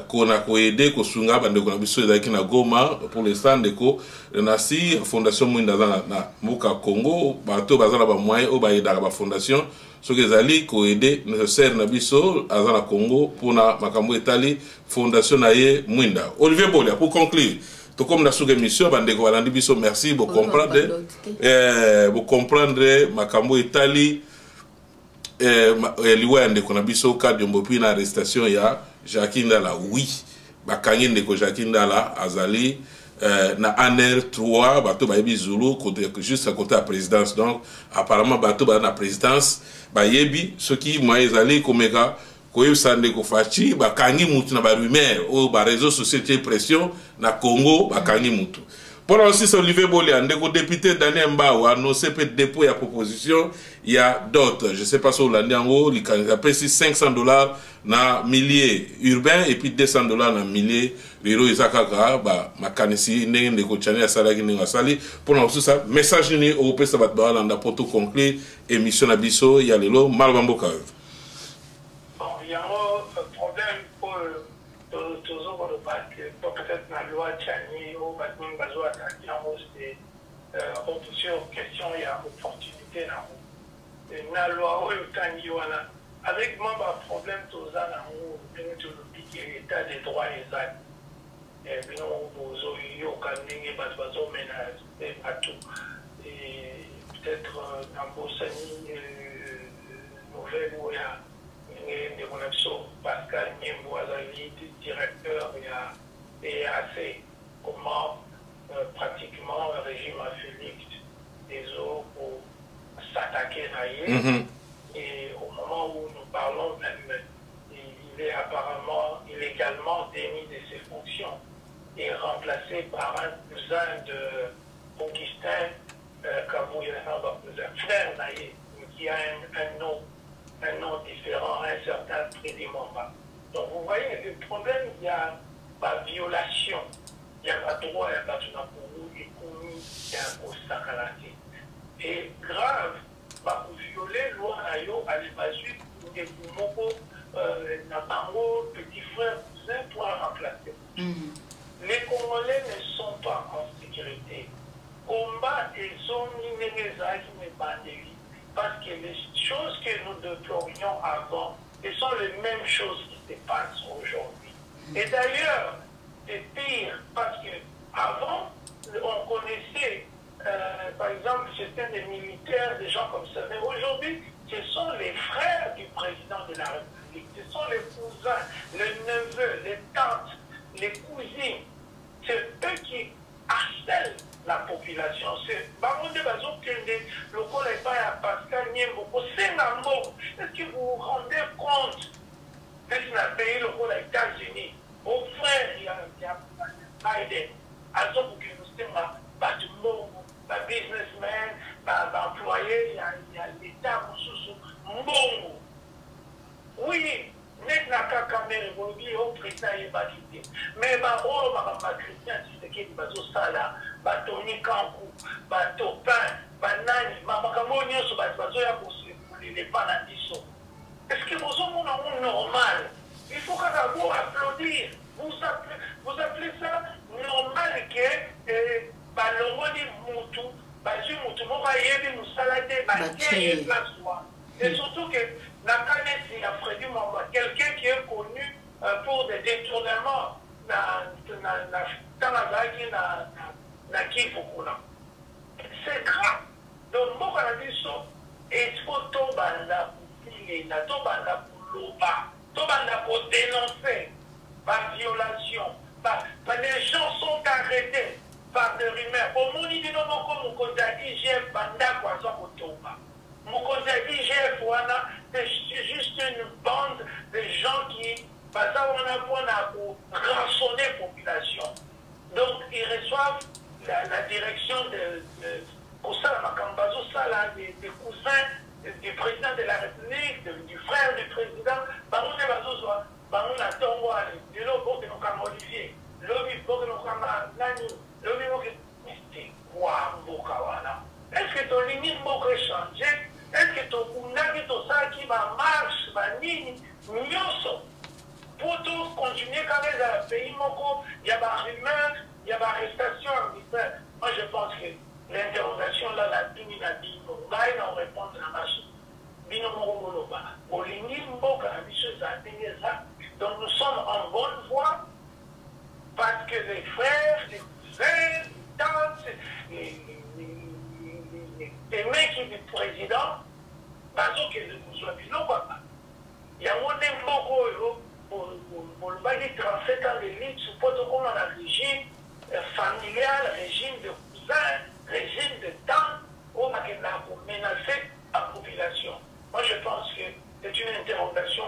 kona ko aider ko sunga bande ko na biso ezaki na Goma pour l'instant ndeko nasi Fondation Mwenda na muka Congo bato bazala ba moyen o ba yeda ba fondation so que ezali ko aider nécessaire na biso azala Congo pour na makambo etali Fondation na ye Mwenda. Olivier Bolia pour conclure tout comme dans cette émission, merci pour comprendre. Pour comprendre, Makambo Italie, Liwa Ndeko Nabiso, cadre de l'arrestation, il y a Jacqueline Dala, oui. Bakangin Ndeko Jacqueline Dala, Azali, na ANR 3, Bato Bayebi Zulu, juste à côté de la présidence. Donc, apparemment, Bato Bayebi la présidence, Bayebi, ce qui, moi, Azali, Komega, Koyebi Sandeko Fachi, Bakangi Moutu na ba rumeur, ou ba réseaux sociaux de pression, na Congo, Bakangi Moutu. Pour aussi, c'est Olivier Bolia, Ndeko député Daniel Mbao, annoncé peut dépôt et proposition, il y a d'autres, je ne sais pas si on l'a dit en haut, il y a presque $500 na milliers urbains et puis $200 na milliers ruraux Isakaka, bah, Makanisi, Ndeko Tchani, Asalaki, Asali. Pour aussi ça, message ni au Pesa Batba, dans pour tout conclure, émission Abisso, il y a le lot, Malbamboka. Il y a un problème pour toujours peut-être dans la loi Tchani ou Batman Bazoa qui a c'est sur question il y a opportunité dans la loi avec moi un problème tout ça dans l'état des droits des actes et bien vous avez eu peut-être dans Bossani nouvelle où il y a Pascal Niemboazali, directeur et assez comment pratiquement le régime a Félix des eaux pour s'attaquer à elle. Et au moment où nous parlons même, il est apparemment illégalement démis de ses fonctions et remplacé par un cousin de Augustin frère Naïe, qui a un nom différent, un certain président. Donc vous voyez, le problème, il y a la violation, il y a pas droit, il y a pas tout pour vous, il y a un sakalati. Et grave, violer loi na yo allez bazui et moko na bango petit frère cousin pour remplacer. Les Congolais ne sont pas en sécurité. Combat et zone parce que les choses que nous déplorions avant, ce sont les mêmes choses qui se passent aujourd'hui. Et d'ailleurs, c'est pire parce que avant, on connaissait, par exemple, certains des militaires, des gens comme ça. Mais aujourd'hui, ce sont les frères du président de la République, ce sont les cousins, les neveux, les tantes, les cousines. C'est eux qui harcèlent la population. C'est le col est pas à Pascal Niembo. Est-ce que vous vous rendez compte que c'est un pays, le col aux États-Unis, au frère, il y a Biden, à ce que nous sommes pas businessmen, pas employés, il y a l'État, Mbongo. Oui. Net na caméra au président est validé. Mais chrétien, c'est ce qui est sala, Tony Kankou, Topin, Nani, Mamakamoni, les panadiso. Est-ce que vous avez normal? Il faut qu'on vous applaudir. Vous appelez ça normal que Balomoni Moutou, Bazu Moutou, Morayebi, Moussalade, et surtout que quelqu'un qui est connu pour des détournements c'est grave. Donc, moi, je dis ça, il faut dénoncer par violation. Les gens sont arrêtés par des rumeurs. Au monde, il dit non, comme IGF, c'est juste une bande de gens qui rançonner la population. Donc, ils reçoivent la direction des cousins du président de la République, du frère du président. Est-ce que ton limite peut changer? Est-ce que ton kunagi, ton ça qui va marche, va nini, mioso? Pour tout continuer quand même dans le pays, il y a des rumeurs, il y a des arrestations. Moi, je pense que l'interrogation là, la dimi na bino, ngai na répondre à la machine. Bino mokoloba. Bolingi mboka na biso za teneza. Donc nous sommes en bonne voie parce que les frères, les cousins, les tantes, les mecs du président, parce que nous sommes il y a un beaucoup pour le bail de 37 ans d'élite, suppose qu'on a un régime familial, régime de cousins, régime de tantes, on a menacé la population. Moi, je pense que c'est une interrogation.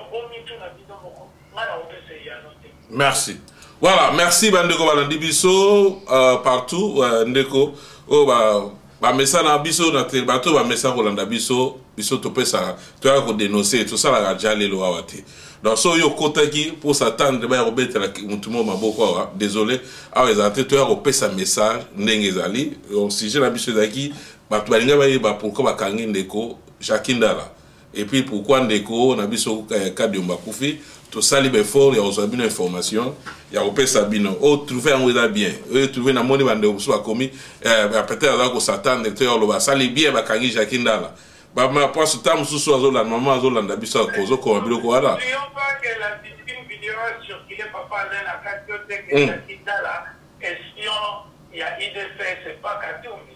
Merci. Voilà, merci Bandeko Balandibiso partout Ndeko. Oh ba message na biso na bato ba message Rolanda biso to pesa to ya ko dénoncer tout ça la jale lo awati. Donc so yo kotaki pour s'attendre ba robeta la mutumo maboko wa désolé awa ezate to ya ko pesa message ndenge zali on sujet na biso zaki bato balinga ba yeba pourquoi ba kangi Ndeko Jakindala et puis pourquoi Ndeko na biso Kadiomba Kufi to sali be fort ya ozo bino information ya opesa bino o trouver en weda bien o trouver na moni bande oso akomi peut-être là ko s'attendre te lo ba sali bien ba kangi Jakindala ba ma poste tam susu azola maman azola nda biso kozo ko bilo ko ala n'oublions pas que la vidéo circulée papa dans la carte que Jakindala espion il y a IDF c'est pas Katumbi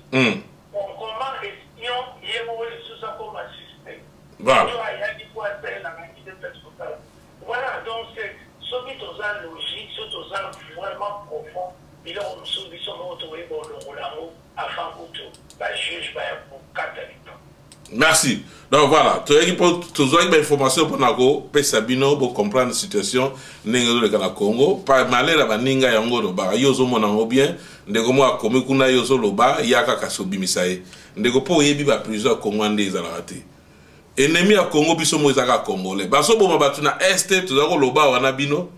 on comment espion yemo sous ça comme assisté voilà voilà, donc c'est ce qui est logique, ce qui est vraiment profond. Et là, on nous sommes retrouvés pour le Rolamo afin que tout le juge va pour 4 ans. Merci. Donc voilà, tu as une information pour nous, pour comprendre la situation au Congo. Par malheur, baninga yango loba, yozo monango bien, ndeko mo akomi kuna yozo loba, yaka kasobi misae. Ndeko po yebi ba plusieurs Congolais ezalate. Ennemi à Congo biso moizaka congolais baso boma batu na est tozako loba wana bino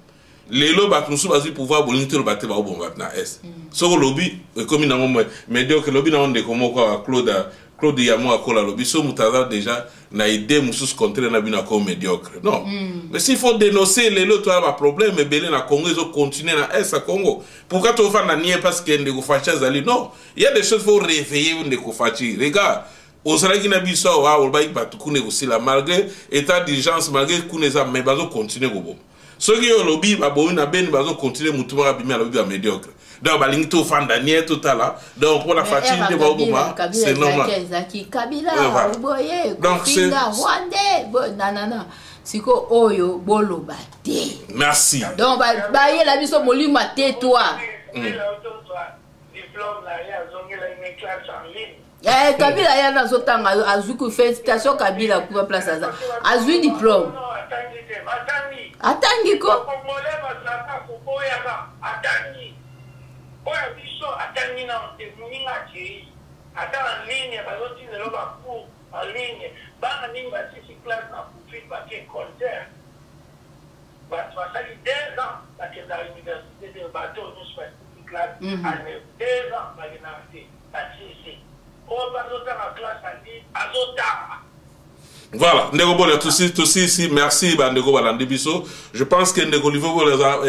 lelo batu musu bazi pouvoir bonito lobate ba bomba na est soko lobi comme na ngomwe médiocre lobi na onde komo kwa Claude Claude Yamo akola lobiso mutaza déjà na idée musus contre na bina ko médiocre. Non. Mais s'il faut dénoncer les autres a problème mais belé na Congo ils ont continué na est Congo. Pourquoi tu vas na nier parce que ndeko facha zali non. Il y a des choses faut réveiller ndeko fachi. Regarde, osala ki na biso wa olba ibatukune aussi la malgré état d'urgence malgré kuneza mais bazo continuer gobo. Ceux qui ont lobby babo na ben bazo continuer mutuma bimi à lobby médiocre. Donc balingi to fanda nier tout là. Donc pour la fatigue de Bogoma, c'est normal. Kabila boye donc c'est Rwandais nanana siko oyo bolo bate. Merci. Donc ba ye la biso molima te toi. Diplôme là ya zongi la une classe en ligne. Kabila ya na zotanga azuku félicitations Kabila pour place ça. Azu diplôme. Atangi ko. Oya biso atangi na muninga ki ata en ligne bazoti ne loba cours en ligne bana ninga sisi classe na profil ba ke compteur ba tu as 2 ans la que dans l'université de bateau nous soit classe à 2 ans ba l'université à sisi o bazota na classe en ligne azota. Voilà, Ndeko Bola, tous ici, merci, Ndeko Balandi Biso. Je pense que Ndeko Livo les a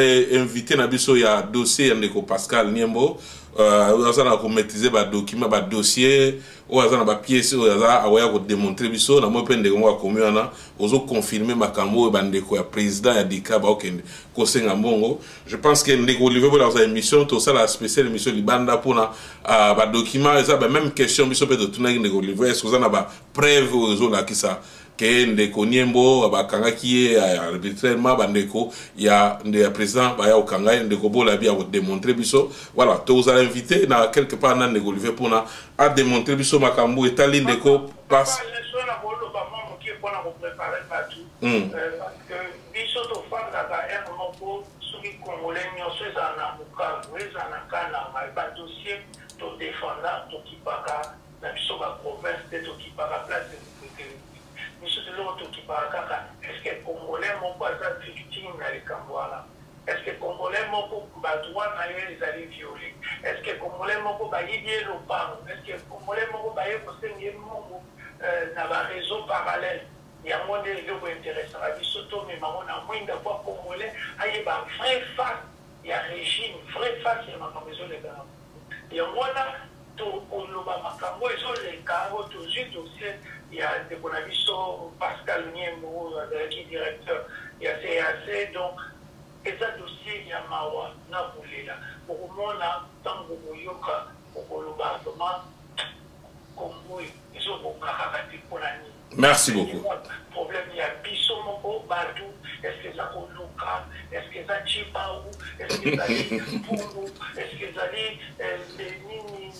invité na Biso, il y a dossier, Ndeko Pascal Niembo, on a maîtrisé le document, le dossier, on a pièce, on a démontré Biso, on a moins de mois comme on a confirmé Makambo, Ndeko président, il y a des cas, je pense que Ndeko Livo dans une émission, tout ça, la spéciale émission Libanda pour le document, même question, Biso peut être Ndeko Livo, est-ce que vous avez preuve au réseau là qui ça? Que Ndeko Niembo abakanga qui arbitrairement bandeko ya ndé président ba ya okanga Ndeko Bola bi a démontrer biso voilà tous à inviter na quelque part na Ndeko Olivier pour na a démontrer biso makambo etali Ndeko passe parce que biso to fanda ba er moko soki congolais nyonso ezana mukavu ezana kana ba dossier to défendant to kipaka na biso ba province to kipaka place est-ce que Congolais m'ont pas été victime dans les Cambouala? Est-ce que Congolais m'ont pas droit d'aller les aller violer? Est-ce que Congolais m'ont pas yédié le pan? Est-ce que Congolais m'ont pas yédié dans un réseau parallèle? Il y a moins de gens intéressants. La vie s'auto, mais on a moins de fois Congolais. Il y a un vrai face, il y a un régime, vrai face, il y a un maison de gars. Il y a moins de Makambo, ils ont les carreaux, tous les dossiers. Il y a des bonaviso, Pascal Niembo, qui est directeur, il y a CAC, donc, et ça dossier, il y a Mawa, Naboulé, là. Pour le moment, là, tant que vous yoka, pour le bâtiment, comme vous, ils ont beaucoup pour la nuit. Merci beaucoup. Le problème, il y a Bisso, Moko, Badou, est-ce que ça vaut local, est-ce que ça Chipaou, est-ce que ça dit Poulou, est-ce que ça dit les Nini,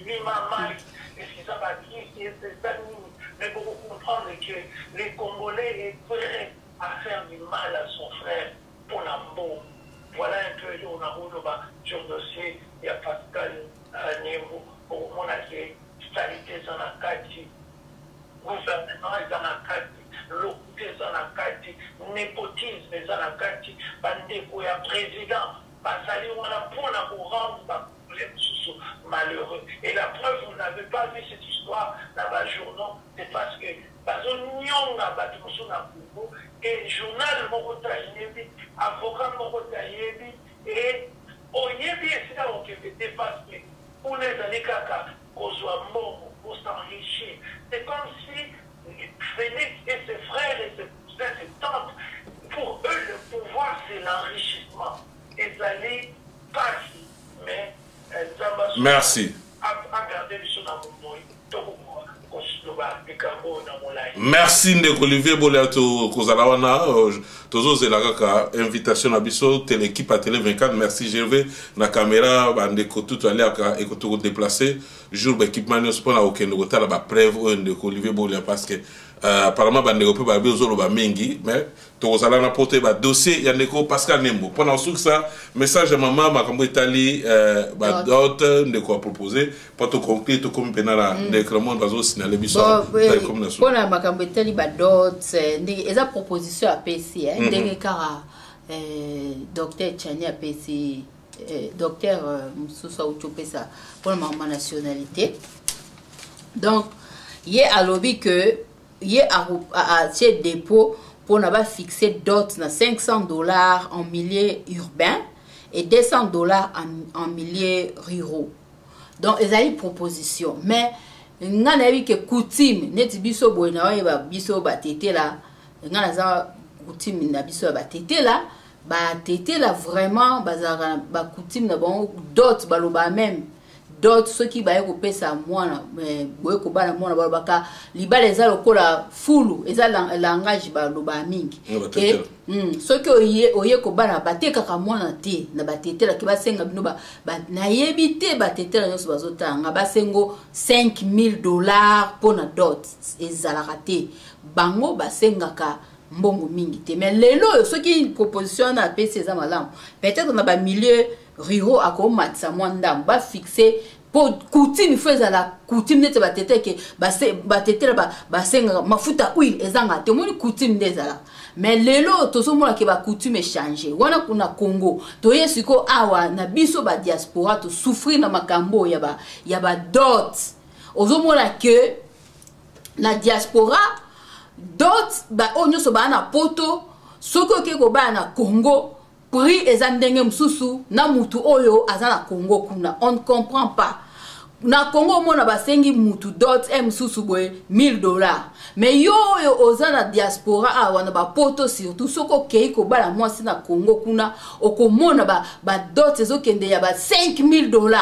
Lima Mali, est-ce que ça va dire, c'est ça, mais pour comprendre que les Congolais est prêts à faire du mal à son frère pour l'amour. Voilà un peu, on a sur le dossier, il y a Pascal Niembo, pour mon accueil, stabilité dans la Kati, gouvernement dans la Kati, localité dans la Kati, népotisme dans la Kati, bandeko ya président, basali on a pour la rendre malheureux. Et la preuve, vous n'avez pas vu cette histoire dans le journal, c'est parce que et journal Mokota Yebi, avocat Mokota Yebi, et au Yebi, c'est là où il dépasse, pour les années caca, qu'on soit mort, pour s'enrichir. C'est comme si Félix et ses frères et ses cousins, ses tantes, pour eux, le pouvoir, c'est l'enrichissement. Et ça n'est pas si, mais merci. Merci Ndeko Olivier Bola Kozalawana Tozo Zelagaka invitation à Bisso télé équipe à télé 24 merci Gervais na caméra Ndeko tout aller à écouter déplacer jour équipement ne se pas aucun de la preuve Ndeko Olivier Bola parce que apparemment Ndeko peut pas besoin de mengi mais Tozala na porter ba dossier ya Ndeko Pascal Niembo pendant ce ça message à maman Makambo Italie ba d'autres Ndeko a proposé pour te conclure tout comme penala Ndeko monde bazo signaler Bisso pour la Makambo Italie ba d'autres eza proposition à PC Ndenge kara docteur Tchani a PC docteur Moussousa Outopesa pour ma nationalité donc Yé a lobby que yé a chez dépôt pour n'avoir fixé dot na $500 en milieu urbain et $200 en milieu ruraux. Donc ils ont une proposition, mais nga na bi que coutume net biso boy na ba biso ba tété là nga na za coutume na biso ba tété là vraiment ba coutume na bon dot baloba même dot ceux qui ba ko pesa mwana boy ko bana mwana balobaka libala eza lokola fulu eza langage baloba mingi et ceux qui oye ko bana bateka ka mwana te na batetela ke basenga bino ba na yebite batetela nyonso bazotanga basengo $5,000 pour na dot ezala raté bango basengaka mbongo mingi te mais lelo ceux qui proposition na pesa eza malamu peut-être na ba milieu ruraux akomatisa mwanda ba fixer pour coutume faisait la coutume n'était pas tête que basenga mafuta huile ezanga te moni coutume dezala mais lelo tozo mona ke ba coutume changer wana kuna Congo to yesiko awa na biso ba diaspora to souffrir na makambo ya ba dot ozo mona ke na diaspora dot ba onyo so ba na poto soko ke ko ba na Congo prix ezandenge msusu na mutu oyo azana Congo kuna on ne comprend pas na Congo mona basengi mutu dot msusu boy $1,000 mais yo ozana diaspora wana ba poto surtout soko keiko bala mwasi na Congo kuna okomona ba dot ezokende ya ba $5,000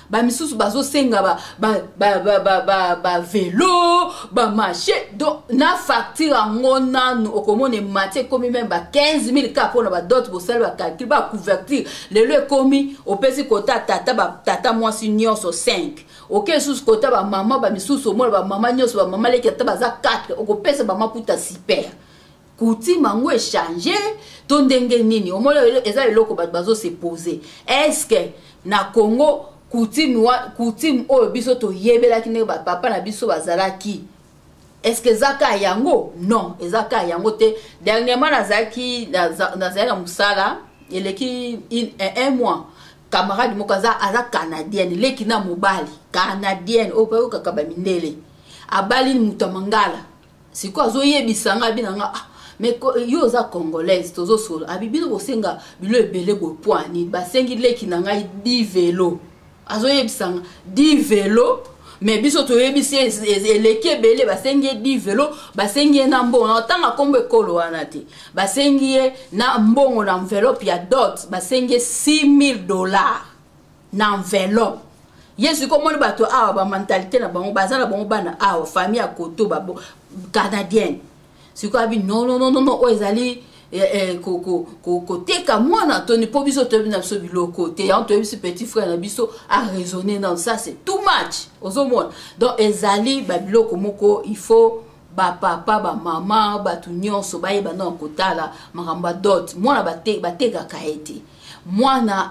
ba misusu bazo senga ba vélo ba marché donc na facture ngona no okomone maté komi même ba 15,000 ka pona ba dot bo sel ba calcul ba couverture lelo komi opesi kota tata mwasi nyonso 5 ok sous kota ba mama ba misusu mo ba mama nyonso ba mama leki tata za 4 okopesa ba maputa super coutume mango échanger to ndenge nini omolo eza eloko bazo se poser est-ce que na Congo coutume oyo biso to yebela kine ba papa na biso bazalaki est-ce que zaka yango non ezaka yango te dernièrement nazaki na musala eleki un mois camarade mokaza aza canadienne leki na mobali canadienne oyo kakaba mindele abali mutamangala siko azoyebisanga binanga mais yo za congolaise tozo solo abibino bosenga bilo ebele bo poani basengi leki na ngai 10 vélo azoyebisanga 10 vélo mais biso to yebisi eleke bele basengi 10 vélo basengi na mbongo na tanga kombe kolo wana te basengi na mbongo na enveloppe ya dot basengi $6,000 na enveloppe yesu ko moni bato awa ba mentalité na bango bazana bango bana awa famille ya koto babo canadienne siko abi non o ezali koteka mwana toni po biso to bina biso biloko te ya to biso petit frère na biso a raisonner dans ça c'est too much ozomona donc ezali ba biloko moko il faut ba papa ba mama ba tu nyonso ba yeba na kotala makamba dot mwana bateka kaete mwana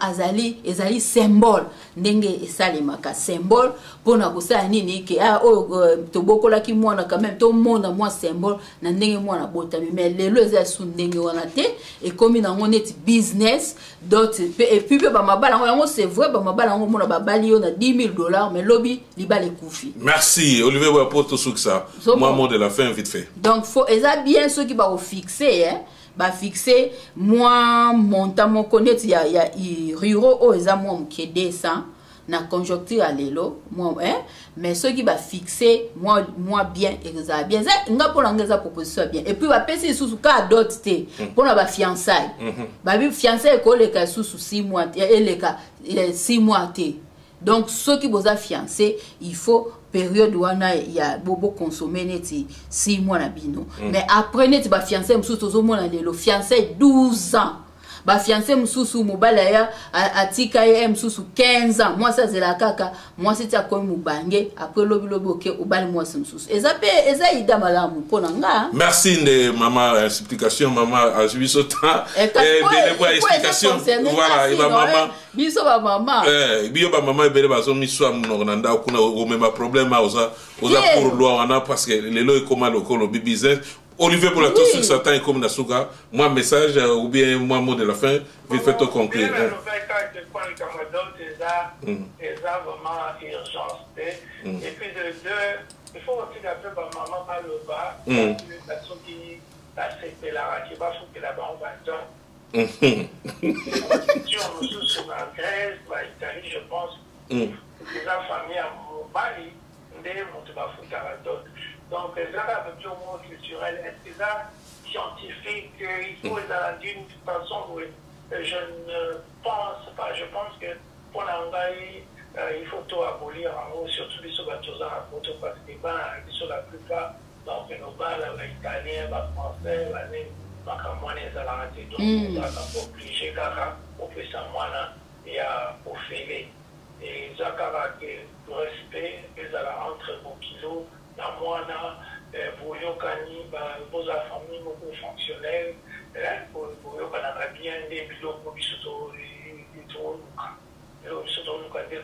ezali symbole ndenge esali maka symbole pona kosala nini ke to bokola ki mwana quand même to mona moi symbole na ndenge mwana botami mais lelo eza su ndenge wana te et comme na ngone business dot et puis ba mabala ngo c'est vrai ba mabala ngo mona ba bali yo na $10,000 mais lobby libale kufi. Merci Olivier Wapoto Souksa. Moi mot de la fin vite fait. Donc faut eza bien ceux qui va fixer ba fixer moi montant mon connaître ya ruraux o eza moi mke 200 na conjoncture à lelo moi mais ceux qui va fixer moi bien exa bien nga pour l'angeza proposition bien et puis ba pesi sous ka dot te pour na ba fiançailles ba bi fiançailles ko le ka sous 6 mois et le ka 6 mois te donc ceux qui vous a fiancé il faut période wana ya bobo consommer neti 6 mois na bino mais après neti ba fiancé msusu tozo mona lelo fiancé 12 ans ba fiancé msusu mobala ya atika ya msusu 15 ans moi ça c'est la kaka moi c'était comme mubange après lobi oke obali moi msusu eza ida malamu pona nga. Merci de maman explication maman ajubiso ta et de explication voilà et maman biso ba mama biyo ba mama ebele bazo miswa mnonanda kuna o même problème oza pour loi wana parce que lelo ekoma lokolo business. Olivier pour la tout sur Satan et comme Nasuga, moi message ou bien moi mot de la fin, vite fait au conclure. C'est vraiment urgence. Et puis de deux, il faut aussi appeler ma maman par le bas, la personne qui a accepté la radio, il faut que là-bas on va dire. Nous sommes en Grèce, en Italie, je pense, les familles à Mali, donc, les arts de monde culturel, est-ce que ça scientifique, il faut les aller d'une façon où je ne pense pas. Je pense que pour l'envahir, il faut tout abolir en haut, surtout les sauvateurs à côté, parce que sur la plupart, donc nos balles, les Italiens, les Français, les Macamoines, les Alatés, donc on va obligé, on peut s'en moiner et au filet. Et Zakara, le respect, les ala entre vos kilos, la moana, pour Yokani, vos familles, vos fonctionnels, pour Yokana bien des bilots pour Bisoto,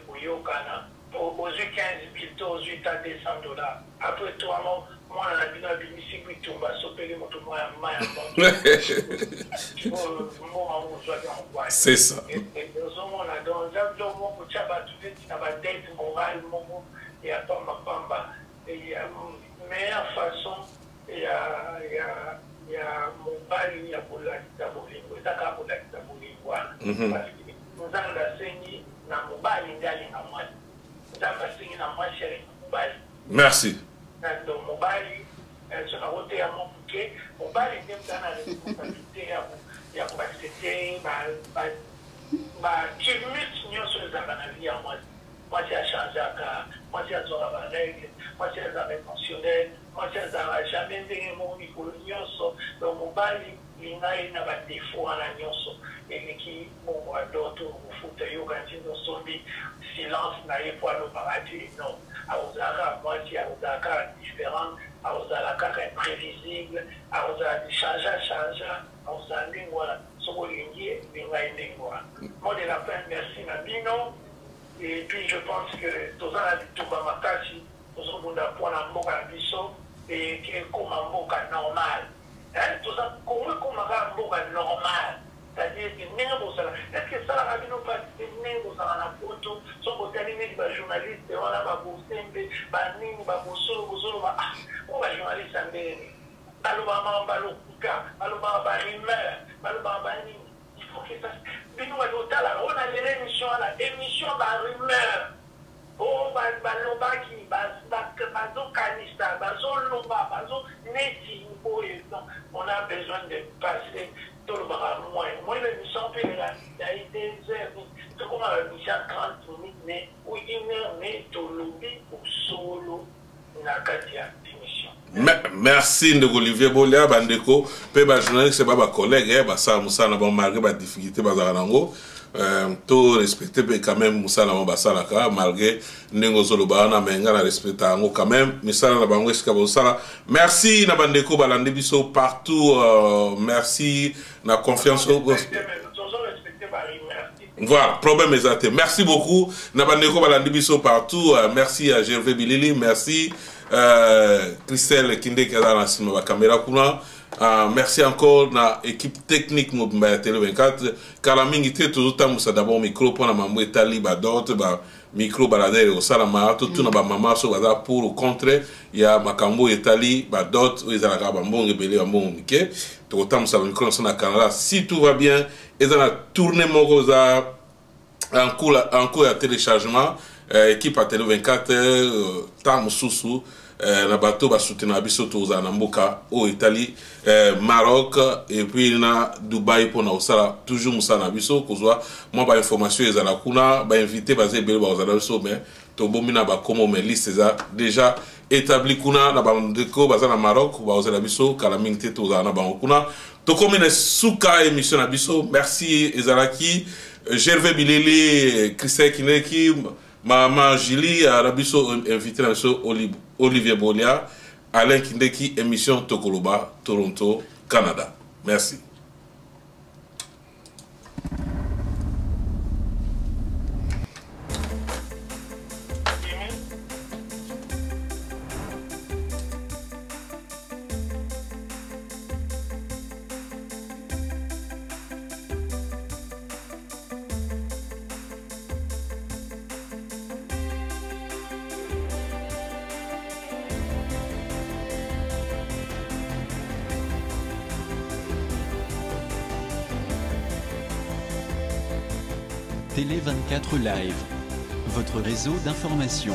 pour Yokana, aux 15 plutôt aux 8 à $200. Après tout, moi, on a bien ici, puis tout va s'opérer, mon tout moi, c'est ça. Meilleure façon, il y a mon bal, il y a pour la Bolingo, il y a pour la Bolingo, parce que nous avons la saignée dans mon bal, il y a les amours. Nous avons la saignée dans moi, chérie, mon bal. Merci. Donc, mon bal, elle sera ôtée à mon bouquet. Mon bal, il y a dans la responsabilité, il y a pour accepter, qui mute sur les avantages à moi. Moi, c'est à changer à cas, moi, c'est à做la règle, moi, c'est à la pensionnelle, moi, c'est à jamais dire mon micro nyonso, donc mon bali, il n'a pas de défaut à la nyonso, et qui, bon, d'autres, au foot, il y a silence, n'a pas le paradis, non. À Osaka, moi, c'est à Osaka différent, à Osaka imprévisible, à Osaka changer, à Osaka, voilà, ce qu'on dit, moi, de la fin, merci, Nabino. Et puis je pense que tous les gens qui ont makasi, tous les gens qui ont mboka biso et qui ont mboka normal. Tout ça, comment mboka normal? C'est-à-dire que est-ce que ça a bien passé na photo, son côté animé des journalistes, on a ma bosembe, baning, babosolo, on va journaliste en béni. Balobama, balokuka, balobama, barimeur, balobama, baning. Il faut que ça. On a l'émission, l'émission de rumeur. Oh, balobaki, bazokanista, bazoloba, bazoneti. On a besoin de passer tout le bras moins. Moi, l'émission, il a été c'est comme l'émission 30 minutes, mais ou 1 heure, mais tout le lobby pour solo, na katia d'émission. Merci de Olivier Bolia bandeko pe ba journaliste c'est pas ba collègue ba ça musa na ba malgré ba difficulté ba za nango to respecter quand même musa na ba sala ka malgré ndingo zolo ba na menga na respecter ngo quand même misala na bango eska ba sala. Merci na bandeko ba lande biso partout merci na confiance voilà, problème exact. Merci beaucoup. Nabandeko balandi biso partout. Merci à Gervais Bilili, merci Christelle Kinde qui est dans la cinéma caméra kuna. Merci encore na équipe technique Mobimba Télé 24. Kalamingi te toujours temps ça d'abord micro pour la maman Etali ba d'autres ba micro balader au salama tout na ba maman so baza pour au contraire il y a makambo Etali ba d'autres ils ala ka ba mbonge belé ba mbonge mike. Tout temps ça micro na Canada si tout va bien et dans la tournée Morosa en cours à téléchargement équipe à Télé 24 tam susu na bateau ba soutenir biso toza na mboka au Italie Maroc et puis na Dubaï pour na osala toujours musana biso kozwa moi ba information ezala kuna ba invité ba zebele ba osala biso mais to bomina ba komo mais liste za déjà établi kuna na ba ndeko ba na Maroc ba osala biso kala mingte toza na ba kuna to komine suka émission na biso merci ezalaki Gervais Bilili Christelle Kineki Maman Julie Arabiso invité à Olivier Bolia, Alain Kindeki, émission Tokoloba, Toronto, Canada. Merci. Télé 24 Live, votre réseau d'information.